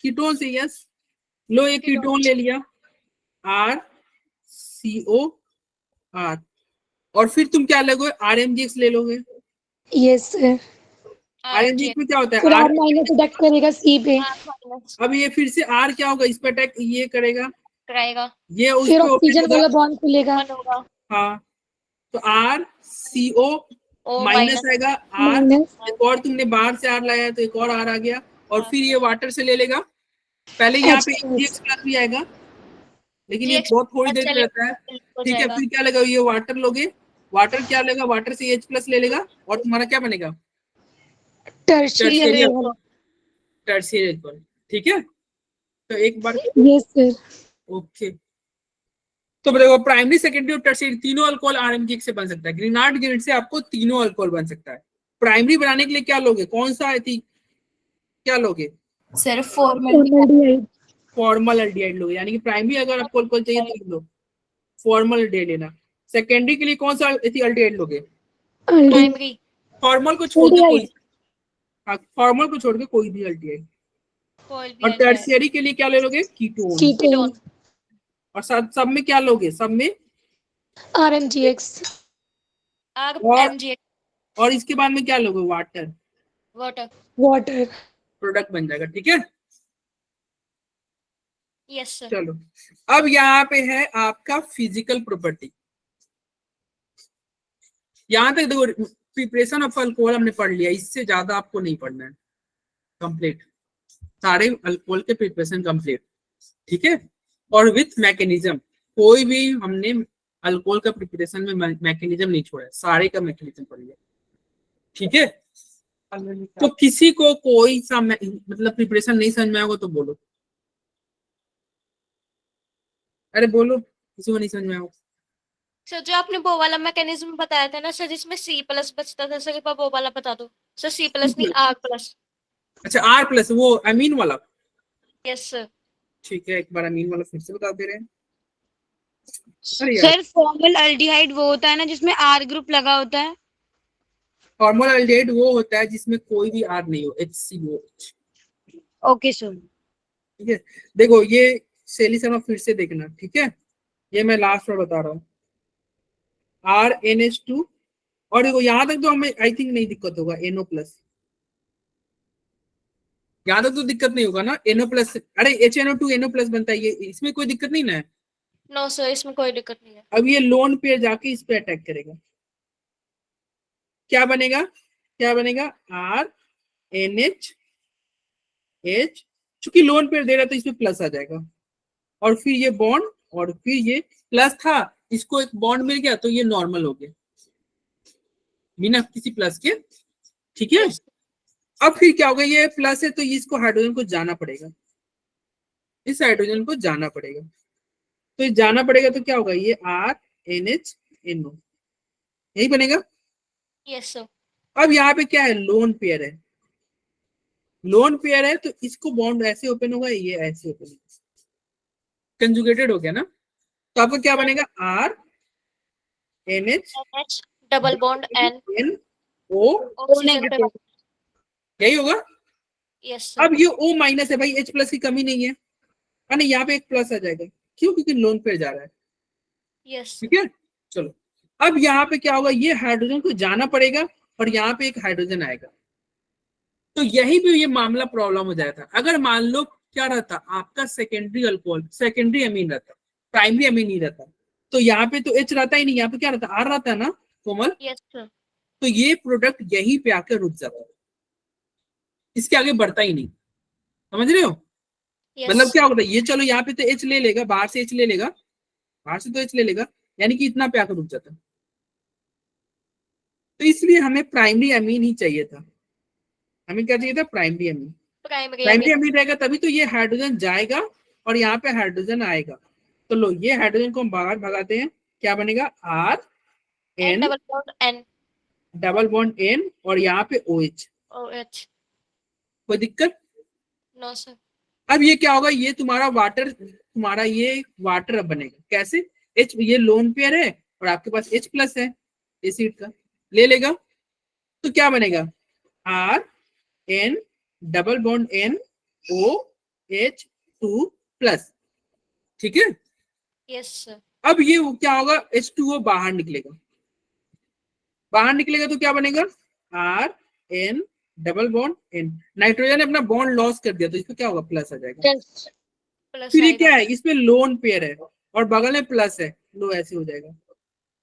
Speaker 2: कीटोन से। यस, लो ये कीटोन ले लिया, RCOR, और फिर तुम क्या लोगे, RMGX ले लोगे।
Speaker 9: Yes sir.
Speaker 2: RMGX में क्या होता है,
Speaker 9: फिर
Speaker 2: R।
Speaker 9: R माइनस अटैक करेगा C पे।
Speaker 2: अब ये फिर से R क्या होगा, इस पे अटैक ये करेगा,
Speaker 8: कराएगा,
Speaker 2: ये उस
Speaker 9: फिर
Speaker 2: पे
Speaker 9: ऑक्सीजन
Speaker 2: होगा।
Speaker 9: वाला बॉन्ड खुलेगा।
Speaker 8: वन होगा,
Speaker 2: हाँ, तो RCO
Speaker 8: O
Speaker 2: माइनस आएगा, R
Speaker 9: माइनस
Speaker 2: एक और तुमने बाहर से R लाया तो एक और R आ गया, और फिर ये वाटर से ले लेगा। पहले यहाँ पे MGX प्लस भी आएगा, लेकिन ये
Speaker 8: GX
Speaker 2: बहुत थोड़ी देर
Speaker 8: चलेगा,
Speaker 2: रहता है।
Speaker 8: हो
Speaker 2: ठीक है,
Speaker 8: जाएगा।
Speaker 2: फिर क्या लगा, ये वाटर लोगे, वाटर क्या लेगा, वाटर से H प्लस ले लेगा, और तुम्हारा क्या बनेगा,
Speaker 9: tertiary
Speaker 2: tertiary
Speaker 9: alcohol.
Speaker 2: Tertiary alcohol. ठीक है, तो एक बार
Speaker 9: यस सर।
Speaker 2: ओके, तो देखो प्राइमरी सेकेंडरी और टर्शियरी तीनों अल्कोहल RMGX से बन सकता है। ग्रिनार्ड गिल्ड से आपको तीनों अल्कोहल बन सकता है। प्राइमरी बनाने के लिए क्या लोगे, कौन सा थी, क्या लोगे,
Speaker 7: सर फॉर्मल
Speaker 2: फॉर्मल अल्डिहाइड लोगे, यानी कि प्राइमरी अगर आपको अल्कोहल चाहिए तो लो फॉर्मल अल्डिहाइड लेना। सेकेंडरी के लिए कौन सा अल्डिहाइड लोगे,
Speaker 8: प्राइमरी,
Speaker 2: फॉर्मल को छोड़ के कोई, फॉर्मल को छोड़ के कोई भी अल्डिहाइड।
Speaker 8: कोई भी
Speaker 2: और टर्शियरी के लिए क्या ले लोगे, कीटोन।
Speaker 9: कीटोन।
Speaker 2: और सब में क्या लोगे, सब में
Speaker 9: RMGX।
Speaker 8: RMGX,
Speaker 2: और इसके बाद में क्या लोगे, वाटर,
Speaker 8: वाटर।
Speaker 9: वाटर।
Speaker 2: प्रोडक्ट बन जाएगा। ठीक है,
Speaker 8: यस सर।
Speaker 2: चलो अब यहाँ पे है आपका फिजिकल प्रॉपर्टी। यहाँ तक देखो प्रिपरेशन ऑफ अल्कोहल हमने पढ़ लिया, इससे ज्यादा आपको नहीं पढ़ना है, कंप्लीट सारे अल्कोहल के प्रिपरेशन कंप्लीट। ठीक है, और विथ मैकेनिज्म, कोई भी हमने अल्कोहल का प्रिपरेशन में मैकेनिज्म नहीं छोड़ा, सारे का मैकेनिज्म पढ़ लिया। ठीक है, तो किसी को कोई सा मतलब प्रिपरेशन नहीं समझ में आएगा तो बोलो, अरे बोलो, किसी को नहीं समझ में आएगा।
Speaker 8: सर जो आपने वो वाला मैकेनिज्म बताया था ना सर, जिसमें C प्लस बचता था सर, एक बार वो वाला बता दो सर। C प्लस नहीं, R प्लस।
Speaker 2: अच्छा R प्लस, वो अमीन वाला।
Speaker 8: Yes sir.
Speaker 2: ठीक है, एक बार अमीन वाला फिर से बता दे रहे हैं। अरे यार,
Speaker 1: सर फॉर्मल अल्डिहाइड वो होता है ना जिसमें R ग्रुप लगा होता है।
Speaker 2: फॉर्मल अल्डिहाइड वो होता है जिसमें कोई भी R नहीं हो, HCOH।
Speaker 1: Okay sir.
Speaker 2: ठीक है, देखो ये शैली शर्मा फिर से देखना। ठीक है, ये मैं लास्ट में बता रहा हूँ। RNH2 और देखो यहां तक तो हमें आई थिंक नहीं दिक्कत होगा, NO+, यहां तक तो दिक्कत नहीं होगा ना, NO+, अरे HNO2 NO+ बनता है, ये इसमें कोई दिक्कत नहीं ना है।
Speaker 8: नो सर, इसमें कोई दिक्कत नहीं है।
Speaker 2: अब ये लोन पेयर जाके इस पे अटैक करेगा, क्या बनेगा, क्या बनेगा, RNH, चूंकि लोन पेयर दे रहा तो इसमें प्लस आ जाएगा, और फिर ये बॉन्ड, और फिर ये प्लस था, इसको एक बॉन्ड मिल गया तो ये नॉर्मल हो गया बिना किसी प्लस के, ठीक है। अब फिर क्या होगा, ये प्लस है तो इसको हाइड्रोजन को जाना पड़ेगा, इस हाइड्रोजन को जाना पड़ेगा, तो ये जाना पड़ेगा तो क्या होगा, ये RNHNO यही बनेगा।
Speaker 8: Yes sir.
Speaker 2: अब यहाँ पे क्या है, लोन पेयर है, लोन पेयर है तो इसको बॉन्ड ऐसे ओपन होगा, ये ऐसे ओपन होगा, कंजुगेटेड हो गया ना, तो आपका क्या बनेगा, RNH
Speaker 8: double bond
Speaker 2: NO
Speaker 8: negative.
Speaker 2: यही होगा।
Speaker 8: Yes sir.
Speaker 2: अब ये O माइनस है भाई, H+ की कमी नहीं है, नहीं यहाँ पे एक प्लस आ जाएगा, क्यों, क्योंकि लोन पे जा रहा है,
Speaker 8: यस
Speaker 2: ठीक है। चलो अब यहाँ पे क्या होगा, ये हाइड्रोजन को जाना पड़ेगा और यहाँ पे एक हाइड्रोजन आएगा, तो यही पे ये मामला प्रॉब्लम हो जाता। अगर मान लो क्या रहता, आपका सेकेंडरी अल्कोहल, सेकेंडरी अमीन रहता, प्राइमरी अमीन नहीं रहता, तो यहाँ पे तो H रहता ही नहीं, यहाँ पे क्या रहता, R रहता है ना कोमल,
Speaker 8: यस सर।
Speaker 2: तो ये प्रोडक्ट यहीं पे आकर रुक जाता है, इसके आगे बढ़ता ही नहीं, समझ रहे हो। मतलब क्या होता है, ये चलो यहाँ पे तो H ले लेगा, बाहर से H ले लेगा, बाहर से तो H ले लेगा, यानी कि इतना पे आकर रुक जाता है। तो इसलिए हमें प्राइमरी अमीन ही चाहिए था, हमें क्या चाहिए था, प्राइमरी अमीन। प्राइमरी अमीन रहेगा तभी तो ये हाइड्रोजन जाएगा और यहाँ पे हाइड्रोजन आएगा, तो लो ये हाइड्रोजन को हम बाहर भगाते हैं, क्या बनेगा, RN डबल बॉन्ड N और यहाँ पे OH, कोई दिक्कत,
Speaker 8: नो सर।
Speaker 2: अब ये क्या होगा, ये तुम्हारा वाटर, तुम्हारा ये वाटर अब बनेगा कैसे, H, ये लोन पेयर है और आपके पास H+ है एसिड का, ले लेगा तो क्या बनेगा, RN double bond N OH2+, ठीक है।
Speaker 8: Yes sir.
Speaker 2: अब ये क्या होगा, H2O बाहर निकलेगा, बाहर निकलेगा तो क्या बनेगा, RN double bond N, nitrogen ने अपना बॉन्ड लॉस कर दिया तो इसको क्या होगा, प्लस आ जाएगा। फिर ये क्या है, इसमें लोन पेयर है और बगल में प्लस है, लो ऐसे हो जाएगा,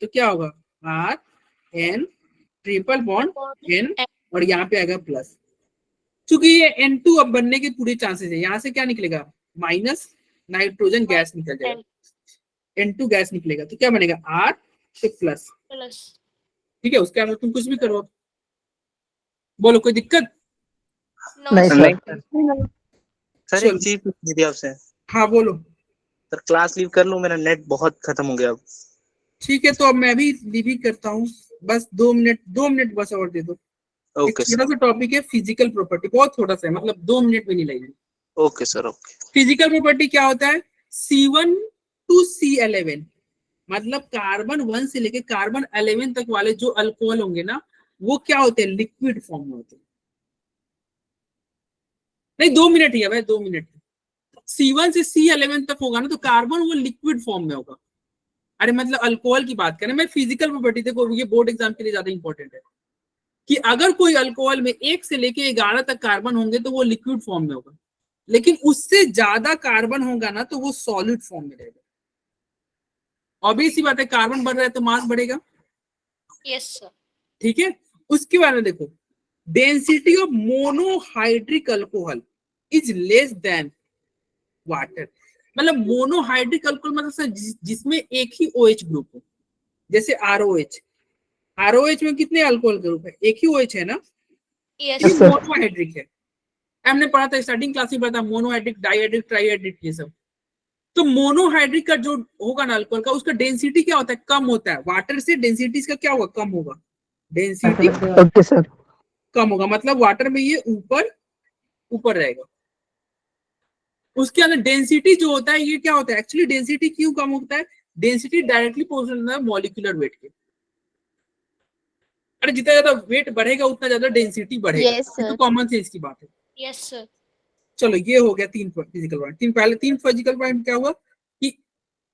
Speaker 2: तो क्या होगा, RN ट्रिपल बॉन्ड N और यहाँ पे आएगा प्लस, चूंकि ये N2 अब बनने के पूरे चांसेस है, यहाँ से क्या निकलेगा, माइनस नाइट्रोजन गैस निकल जाएगा, N2 गैस निकलेगा, तो क्या बनेगा, R से प्लस, ठीक है। उसके अंदर तुम कुछ भी करो, बोलो कोई दिक्कत,
Speaker 5: नहीं सर।
Speaker 6: सर एक चीज पूछनी थी आपसे।
Speaker 2: हाँ बोलो।
Speaker 6: सर क्लास लीव कर लूं, मेरा नेट बहुत खत्म हो गया अब।
Speaker 2: ठीक है, तो अब मैं भी लीव ही करता हूँ, बस 2 मिनट बस और दे दो।
Speaker 6: ओके
Speaker 2: थोड़ा सा टॉपिक है फिजिकल प्रॉपर्टी, बहुत थोड़ा सा है, मतलब 2 मिनट भी नहीं लगेंगे।
Speaker 6: Okay sir okay.
Speaker 2: Physical property क्या होता है, C1 to C11, मतलब कार्बन 1 से लेके कार्बन 11 तक वाले जो अल्कोहल होंगे ना, वो क्या होते हैं, लिक्विड फॉर्म में होते हैं। नहीं 2 मिनट ही है भाई, 2 मिनट। C1 से C11 तक होगा ना तो कार्बन वो लिक्विड फॉर्म में होगा। अरे मतलब अल्कोहल की बात करें, मैं फिजिकल प्रॉपर्टी, देखो ये बोर्ड एग्जाम के लिए ज्यादा इंपॉर्टेंट है कि अगर कोई अल्कोहल में 1 से लेके 11 तक कार्बन होंगे तो वो लिक्विड फॉर्म में होगा, लेकिन उससे ज्यादा कार्बन होगा ना तो वो सॉलिड फॉर्म में रहेगा। ऑब्वियस सी बात है, कार्बन बढ़ रहा है तो मास बढ़ेगा।
Speaker 8: Yes sir.
Speaker 2: ठीक है, उसके बाद में देखो, density of monohydric alcohol is less than water, मतलब मोनोहाइड्रिक अल्कोहल मतलब जिसमें एक ही OH ग्रुप हो, जैसे ROH, ROH में कितने अल्कोहल ग्रुप है, एक ही OH है ना,
Speaker 8: यस
Speaker 2: ये
Speaker 8: सर।
Speaker 2: मोनोहाइड्रिक है। हमने पढ़ा था स्टार्टिंग क्लास में, पढ़ा था मोनोहाइड्रिक, डाइहाइड्रिक, ट्राइहाइड्रिक, ये सब। तो मोनोहाइड्रिक का जो होगा ना अल्कोहल का, उसका डेंसिटी क्या होता है, कम होता है, वाटर से डेंसिटी इसका क्या होगा, कम होगा, डेंसिटी
Speaker 5: ओके सर।
Speaker 2: कम होगा, मतलब वाटर में ये ऊपर ऊपर रहेगा। उसके अंदर डेंसिटी जो होता है, ये क्या होता है, एक्चुअली डेंसिटी क्यों कम होता है, डेंसिटी डायरेक्टली प्रोपोर्शनल है मॉलिक्यूलर वेट के। अरे जितना ज्यादा वेट बढ़ेगा उतना ज्यादा डेंसिटी बढ़ेगा,
Speaker 3: Yes,
Speaker 2: ये तो
Speaker 3: sir.
Speaker 2: कॉमन सेंस की बात है।
Speaker 8: Yes sir.
Speaker 2: चलो ये हो गया 3 फिजिकल पॉइंट। 3 फिजिकल पॉइंट क्या हुआ कि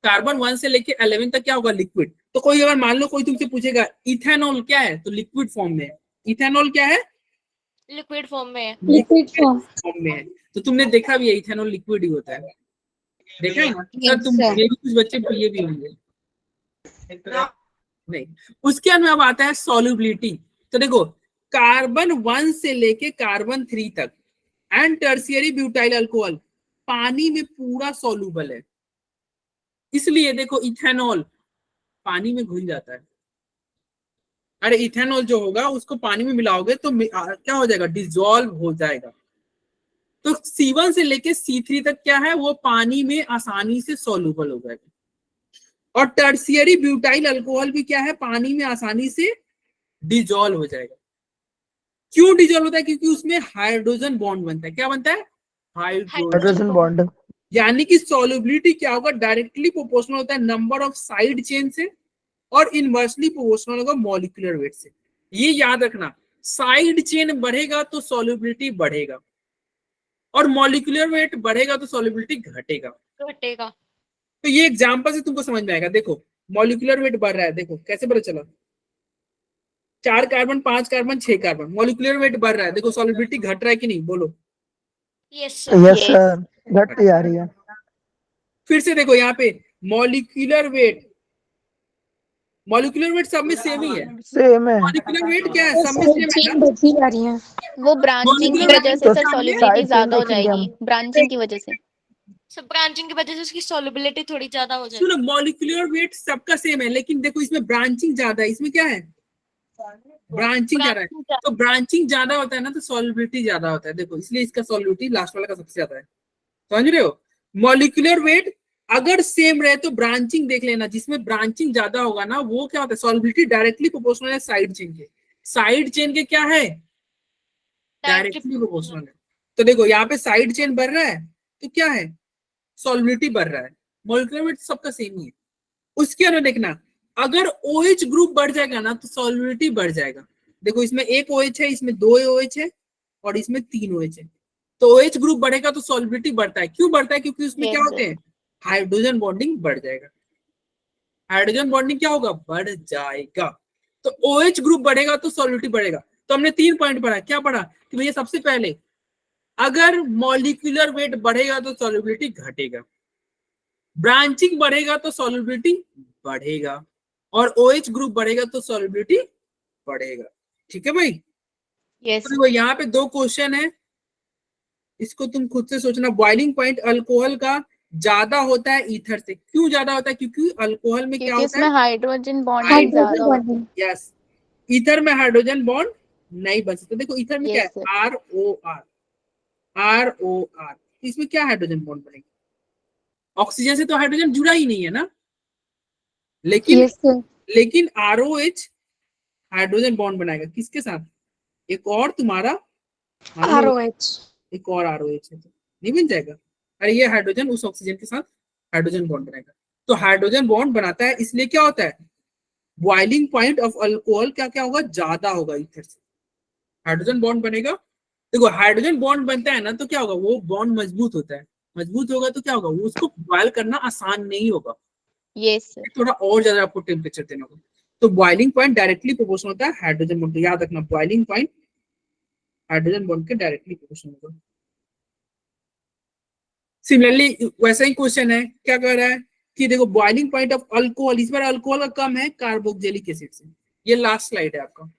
Speaker 2: कार्बन 1 से लेके 11 तक क्या होगा, लिक्विड, तो कोई अगर मान लो कोई तुमसे पूछेगा इथेनॉल क्या है, तो लिक्विड फॉर्म में है। इथेनॉल क्या है?
Speaker 8: लिक्विड फॉर्म में है।
Speaker 9: Liquid form.
Speaker 2: फॉर्म में है। तो तुमने देखा भी है इथेनॉल लिक्विड ही होता है, देखा है ना सर?
Speaker 1: Yes,
Speaker 2: तुम
Speaker 1: sir.
Speaker 2: मेरे कुछ बच्चे पिए भी होंगे नहीं। उसके अंदर अब आता है सॉल्युबिलिटी। तो देखो कार्बन 1 से लेके कार्बन 3 तक एंड टर्शियरी ब्यूटाइल अल्कोहल पानी में पूरा सॉल्युबल है। इसलिए देखो इथेनॉल पानी में घुल जाता है। अरे इथेनॉल जो होगा उसको पानी में मिलाओगे तो क्या हो जाएगा? डिसॉल्व हो जाएगा। तो C1 से लेके C3 तक क्या है? वो पानी में आसानी से सॉल्युबल हो जाएगा। और टर्शियरी ब्यूटाइल अल्कोहल भी क्या है? पानी में आसानी से डिसॉल्व हो जाएगा। क्यों डिसॉल्व होता है? क्योंकि उसमें हाइड्रोजन बॉन्ड बनता है। क्या बनता है?
Speaker 5: Hydrogen bond.
Speaker 2: यानी कि सॉल्युबिलिटी क्या होगा? डायरेक्टली प्रोपोर्शनल होता है नंबर ऑफ साइड चेन से और इनवर्सली प्रोपोर्शनल होगा मॉलिक्यूलर वेट से। ये याद रखना, साइड चेन बढ़ेगा तो सॉल्युबिलिटी बढ़ेगा और मॉलिक्यूलर वेट बढ़ेगा तो सॉल्युबिलिटी घटेगा।
Speaker 8: घटेगा।
Speaker 2: तो ये एग्जांपल से तुमको समझ में आएगा। देखो मॉलिक्यूलर वेट बढ़ रहा है, देखो कैसे पता चला? 4 carbon 5 carbon 6 carbon, molecular weight बढ़ रहा है। देखो सॉल्युबिलिटी घट रहा है कि नहीं? बोलो।
Speaker 8: Yes sir.
Speaker 5: यस सर, घटती जा रही है।
Speaker 2: फिर से देखो यहाँ पे मॉलिक्यूलर वेट सब में सेम ही है।
Speaker 5: सेम है।
Speaker 2: मॉलिक्यूलर वेट क्या है? सब में सेम है
Speaker 9: चेन
Speaker 2: ना?
Speaker 9: बढ़ती जा रही है।
Speaker 3: वो ब्रांचिंग की
Speaker 2: Molecular
Speaker 3: वजह से
Speaker 2: weight
Speaker 3: सर
Speaker 2: तो
Speaker 3: सॉल्युबिलिटी
Speaker 5: side
Speaker 3: ज्यादा हो
Speaker 5: chain देखेंगे
Speaker 3: जाएगी,
Speaker 5: हम।
Speaker 3: ब्रांचिंग की वजह से।
Speaker 8: सर ब्रांचिंग की वजह से उसकी सॉल्युबिलिटी थोड़ी ज्यादा हो जाएगी।
Speaker 2: सुनो मॉलिक्यूलर वेट सबका सेम है, लेकिन देखो इसमें ब्रांचिंग ज्यादा है। इसमें क्या है? ब्रांचिंग ज्यादा है। तो ब्रांचिंग ज्यादा होता है ना, तो सॉल्युबिलिटी ज्यादा होता है। देखो इसलिए इसका सॉल्युबिलिटी लास्ट वाला का सबसे ज्यादा है। समझ रहे हो? मॉलिक्यूलर वेट अगर सेम रहे तो ब्रांचिंग देख लेना, जिसमें ब्रांचिंग ज्यादा होगा ना वो क्या होता है? सॉल्युबिलिटी डायरेक्टली प्रोपोर्शनल है साइड चेन के। साइड चेन के क्या है? डायरेक्टली प्रोपोर्शनल है। तो देखो यहाँ पे साइड चेन बढ़ रहा है तो क्या है? सॉल्युबिलिटी बढ़ रहा है। मॉलिक्यूलर वेट सबका सेम ही है। उसके अंदर देखना, अगर OH ग्रुप बढ़ जाएगा ना तो सॉल्युबिलिटी बढ़ जाएगा। देखो इसमें एक OH है, इसमें 2 OH है और इसमें 3 OH है। तो OH ग्रुप बढ़ेगा तो सॉल्युबिलिटी बढ़ता है। क्यों बढ़ता है? क्योंकि उसमें क्या होते हैं? हाइड्रोजन बॉन्डिंग बढ़ जाएगा। हाइड्रोजन बॉन्डिंग क्या होगा? बढ़ जाएगा। तो OH ग्रुप बढ़ेगा तो सॉल्युबिलिटी बढ़ेगा। तो हमने 3 पॉइंट पढ़ा। क्या पढ़ा? कि भैया सबसे पहले अगर मॉलिक्यूलर वेट बढ़ेगा तो सॉल्युबिलिटी घटेगा, ब्रांचिंग बढ़ेगा तो सॉल्युबिलिटी बढ़ेगा और OH ग्रुप बढ़ेगा तो सॉल्युबिलिटी बढ़ेगा। ठीक है भाई?
Speaker 3: यस
Speaker 2: तो यहाँ पे 2 क्वेश्चन है, इसको तुम खुद से सोचना। बॉइलिंग पॉइंट अल्कोहल का ज्यादा होता है ईथर से। क्यों ज्यादा होता है? क्योंकि अल्कोहल में क्या
Speaker 3: क्योंकि
Speaker 2: होता
Speaker 3: उसमें
Speaker 2: है?
Speaker 3: हाइड्रोजन बॉन्डिंग ज्यादा
Speaker 9: हाइड्रोजन
Speaker 3: होती है।
Speaker 9: बॉन्डिंग।
Speaker 2: यस, ईथर में हाइड्रोजन बॉन्ड नहीं बन सकता। देखो ईथर में क्या
Speaker 3: Yes,
Speaker 2: है? ROR। इसमें क्या हाइड्रोजन बॉन्ड बनेगा? ऑक्सीजन से तो हाइड्रोजन जुड़ा ही नहीं है ना। लेकिन
Speaker 9: यस सर।
Speaker 2: लेकिन ROH हाइड्रोजन बॉन्ड बनाएगा किसके साथ? एक और तुम्हारा
Speaker 9: ROH।
Speaker 2: एक और ROH है तो नहीं बन जाएगा? अरे ये हाइड्रोजन उस ऑक्सीजन के साथ हाइड्रोजन बॉन्ड बनाएगा। तो हाइड्रोजन बॉन्ड बनाता है, इसलिए क्या होता है? बॉइलिंग पॉइंट ऑफ अल्कोहल क्या क्या होगा? ज्यादा होगा ईथर से। हाइड्रोजन बॉन्ड बनेगा। देखो हाइड्रोजन बॉन्ड बनता है ना तो क्या होगा? वो बॉन्ड मजबूत होता है। मजबूत होगा तो क्या होगा? वो उसको बॉयल करना आसान नहीं होगा।
Speaker 3: यस
Speaker 2: थोड़ा और ज्यादा आपको टेम्परेचर देना होगा। तो बॉइलिंग पॉइंट डायरेक्टली प्रोपोर्शनल होता है हाइड्रोजन बॉन्ड। याद रखना, बॉइलिंग पॉइंट हाइड्रोजन बॉन्ड के डायरेक्टली प्रोपोर्शनल होगा। सिमिलरली वैसा ही क्वेश्चन है, क्या कह रहा है कि देखो बॉइलिंग पॉइंट ऑफ अल्कोहल, इस बार अल्कोहल का कम है कार्बोक्सिलिक एसिड से। ये लास्ट स्लाइड है आपका।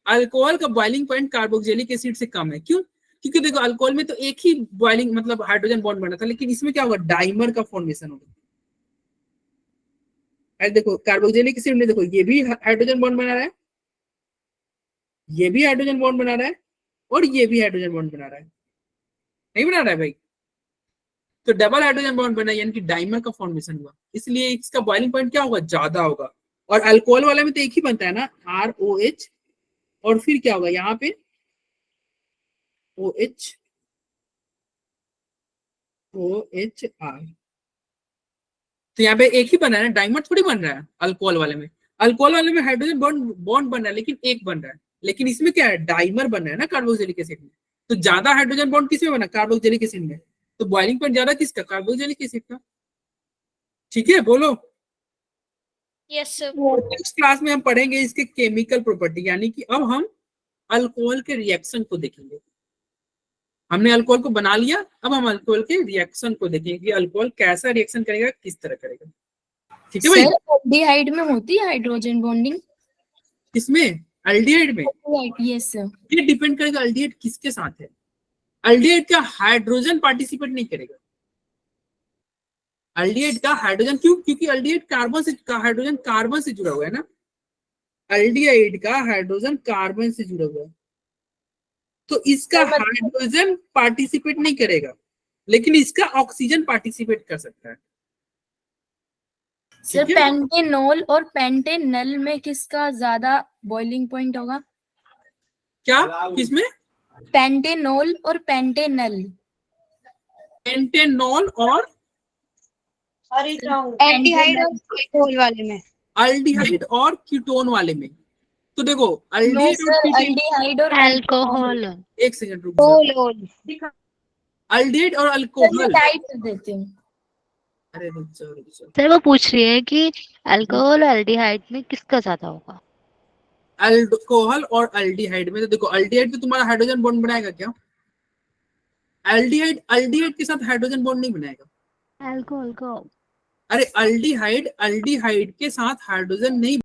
Speaker 2: अल्कोहल का बॉइलिंग पॉइंट कार्बोक्सिलिक एसिड से कम है। क्यों? क्योंकि देखो अल्कोहल में तो एक ही बॉइलिंग मतलब हाइड्रोजन बॉन्ड बना था, लेकिन इसमें क्या होगा? डाइमर का फॉर्मेशन होगा। देखो कार्बोक्सिलिक एसिड में देखो ये भी हाइड्रोजन बॉन्ड बना रहा है, ये भी हाइड्रोजन बॉन्ड बना रहा है और ये भी हाइड्रोजन बॉन्ड बना रहा है। नहीं बना रहा है भाई? तो डबल हाइड्रोजन बॉन्ड बना यानी कि डाइमर का फॉर्मेशन हुआ, इसलिए इसका बॉइलिंग पॉइंट क्या होगा? ज्यादा होगा। और अल्कोहल वाले में तो एक ही बनता है ना, ROH और फिर क्या होगा यहाँ पे? OH OHR। तो यहाँ पे एक ही बन रहा है ना, डाइमर थोड़ी बन रहा है अल्कोहल वाले में। अल्कोहल वाले में हाइड्रोजन बॉन्ड बन रहा है लेकिन एक बन रहा है, लेकिन इसमें क्या है? डाइमर बन रहा है ना कार्बोक्सिलिक एसिड में। तो ज्यादा हाइड्रोजन बॉन्ड किसमें बना? कार्बोक्सिलिक एसिड में। तो बॉइलिंग पॉइंट ज्यादा किसका? कार्बोक्सिलिक एसिड का। ठीक है बोलो।
Speaker 8: Yes sir.
Speaker 2: नेक्स्ट क्लास में हम पढ़ेंगे इसके केमिकल प्रॉपर्टी, यानी कि अब हम अल्कोहल के रिएक्शन को देखेंगे। हमने अल्कोहल को बना लिया, अब हम अल्कोहल के रिएक्शन को देखेंगे कि अल्कोहल कैसा रिएक्शन करेगा, किस तरह करेगा। ठीक है भाई।
Speaker 7: सर एल्डिहाइड में होती है हाइड्रोजन बॉन्डिंग?
Speaker 2: इसमें एल्डिहाइड में
Speaker 7: यस सर।
Speaker 2: ये डिपेंड करेगा एल्डिहाइड किसके साथ है। एल्डिहाइड का हाइड्रोजन पार्टिसिपेट नहीं करेगा। एल्डिहाइड का हाइड्रोजन क्यों? क्योंकि एल्डिहाइड हाइड्रोजन कार्बन से जुड़ा हुआ है ना। एल्डिहाइड का हाइड्रोजन कार्बन से जुड़ा हुआ है, तो इसका हाइड्रोजन पार्टिसिपेट नहीं करेगा, लेकिन इसका ऑक्सीजन पार्टिसिपेट कर सकता है।
Speaker 7: सर
Speaker 2: ठीक है?
Speaker 7: पेंटेनॉल और पेंटेनल में किसका ज्यादा बॉइलिंग पॉइंट होगा?
Speaker 2: क्या किसमें?
Speaker 7: पेंटेनॉल और पेंटेनल।
Speaker 2: पेंटेनॉल और
Speaker 9: एल्डिहाइड और कीटोन वाले में।
Speaker 2: अल्डिहाइड और कीटोन वाले में। तो देखो
Speaker 7: नो
Speaker 2: अल्डिहाइड
Speaker 7: सर,
Speaker 2: और
Speaker 7: एल्डिहाइड और
Speaker 1: अल्कोहल।
Speaker 2: एक सेकंड रुक जाओ।
Speaker 9: लोल
Speaker 2: अल्डिहाइड और
Speaker 7: सर मैं
Speaker 2: अल्कोहल।
Speaker 7: टाइप कर देती हूँ।
Speaker 2: अरे रुक जाओ।
Speaker 1: सर वो पूछ रही है कि अल्कोहल और एल्डिहाइड में किसका ज्यादा होगा।
Speaker 2: अल्कोहल और अल्डिहाइड में तो देखो अल्डिहाइड तो तुम्हारा हाइड्रोजन बॉन्ड बनाएगा क्या? अल्डिहाइड के साथ हाइड्रोजन बॉन्ड नहीं बनाएगा।
Speaker 1: अल्कोहल को
Speaker 2: अरे अल्डिहाइड के साथ हाइड्रोजन नहीं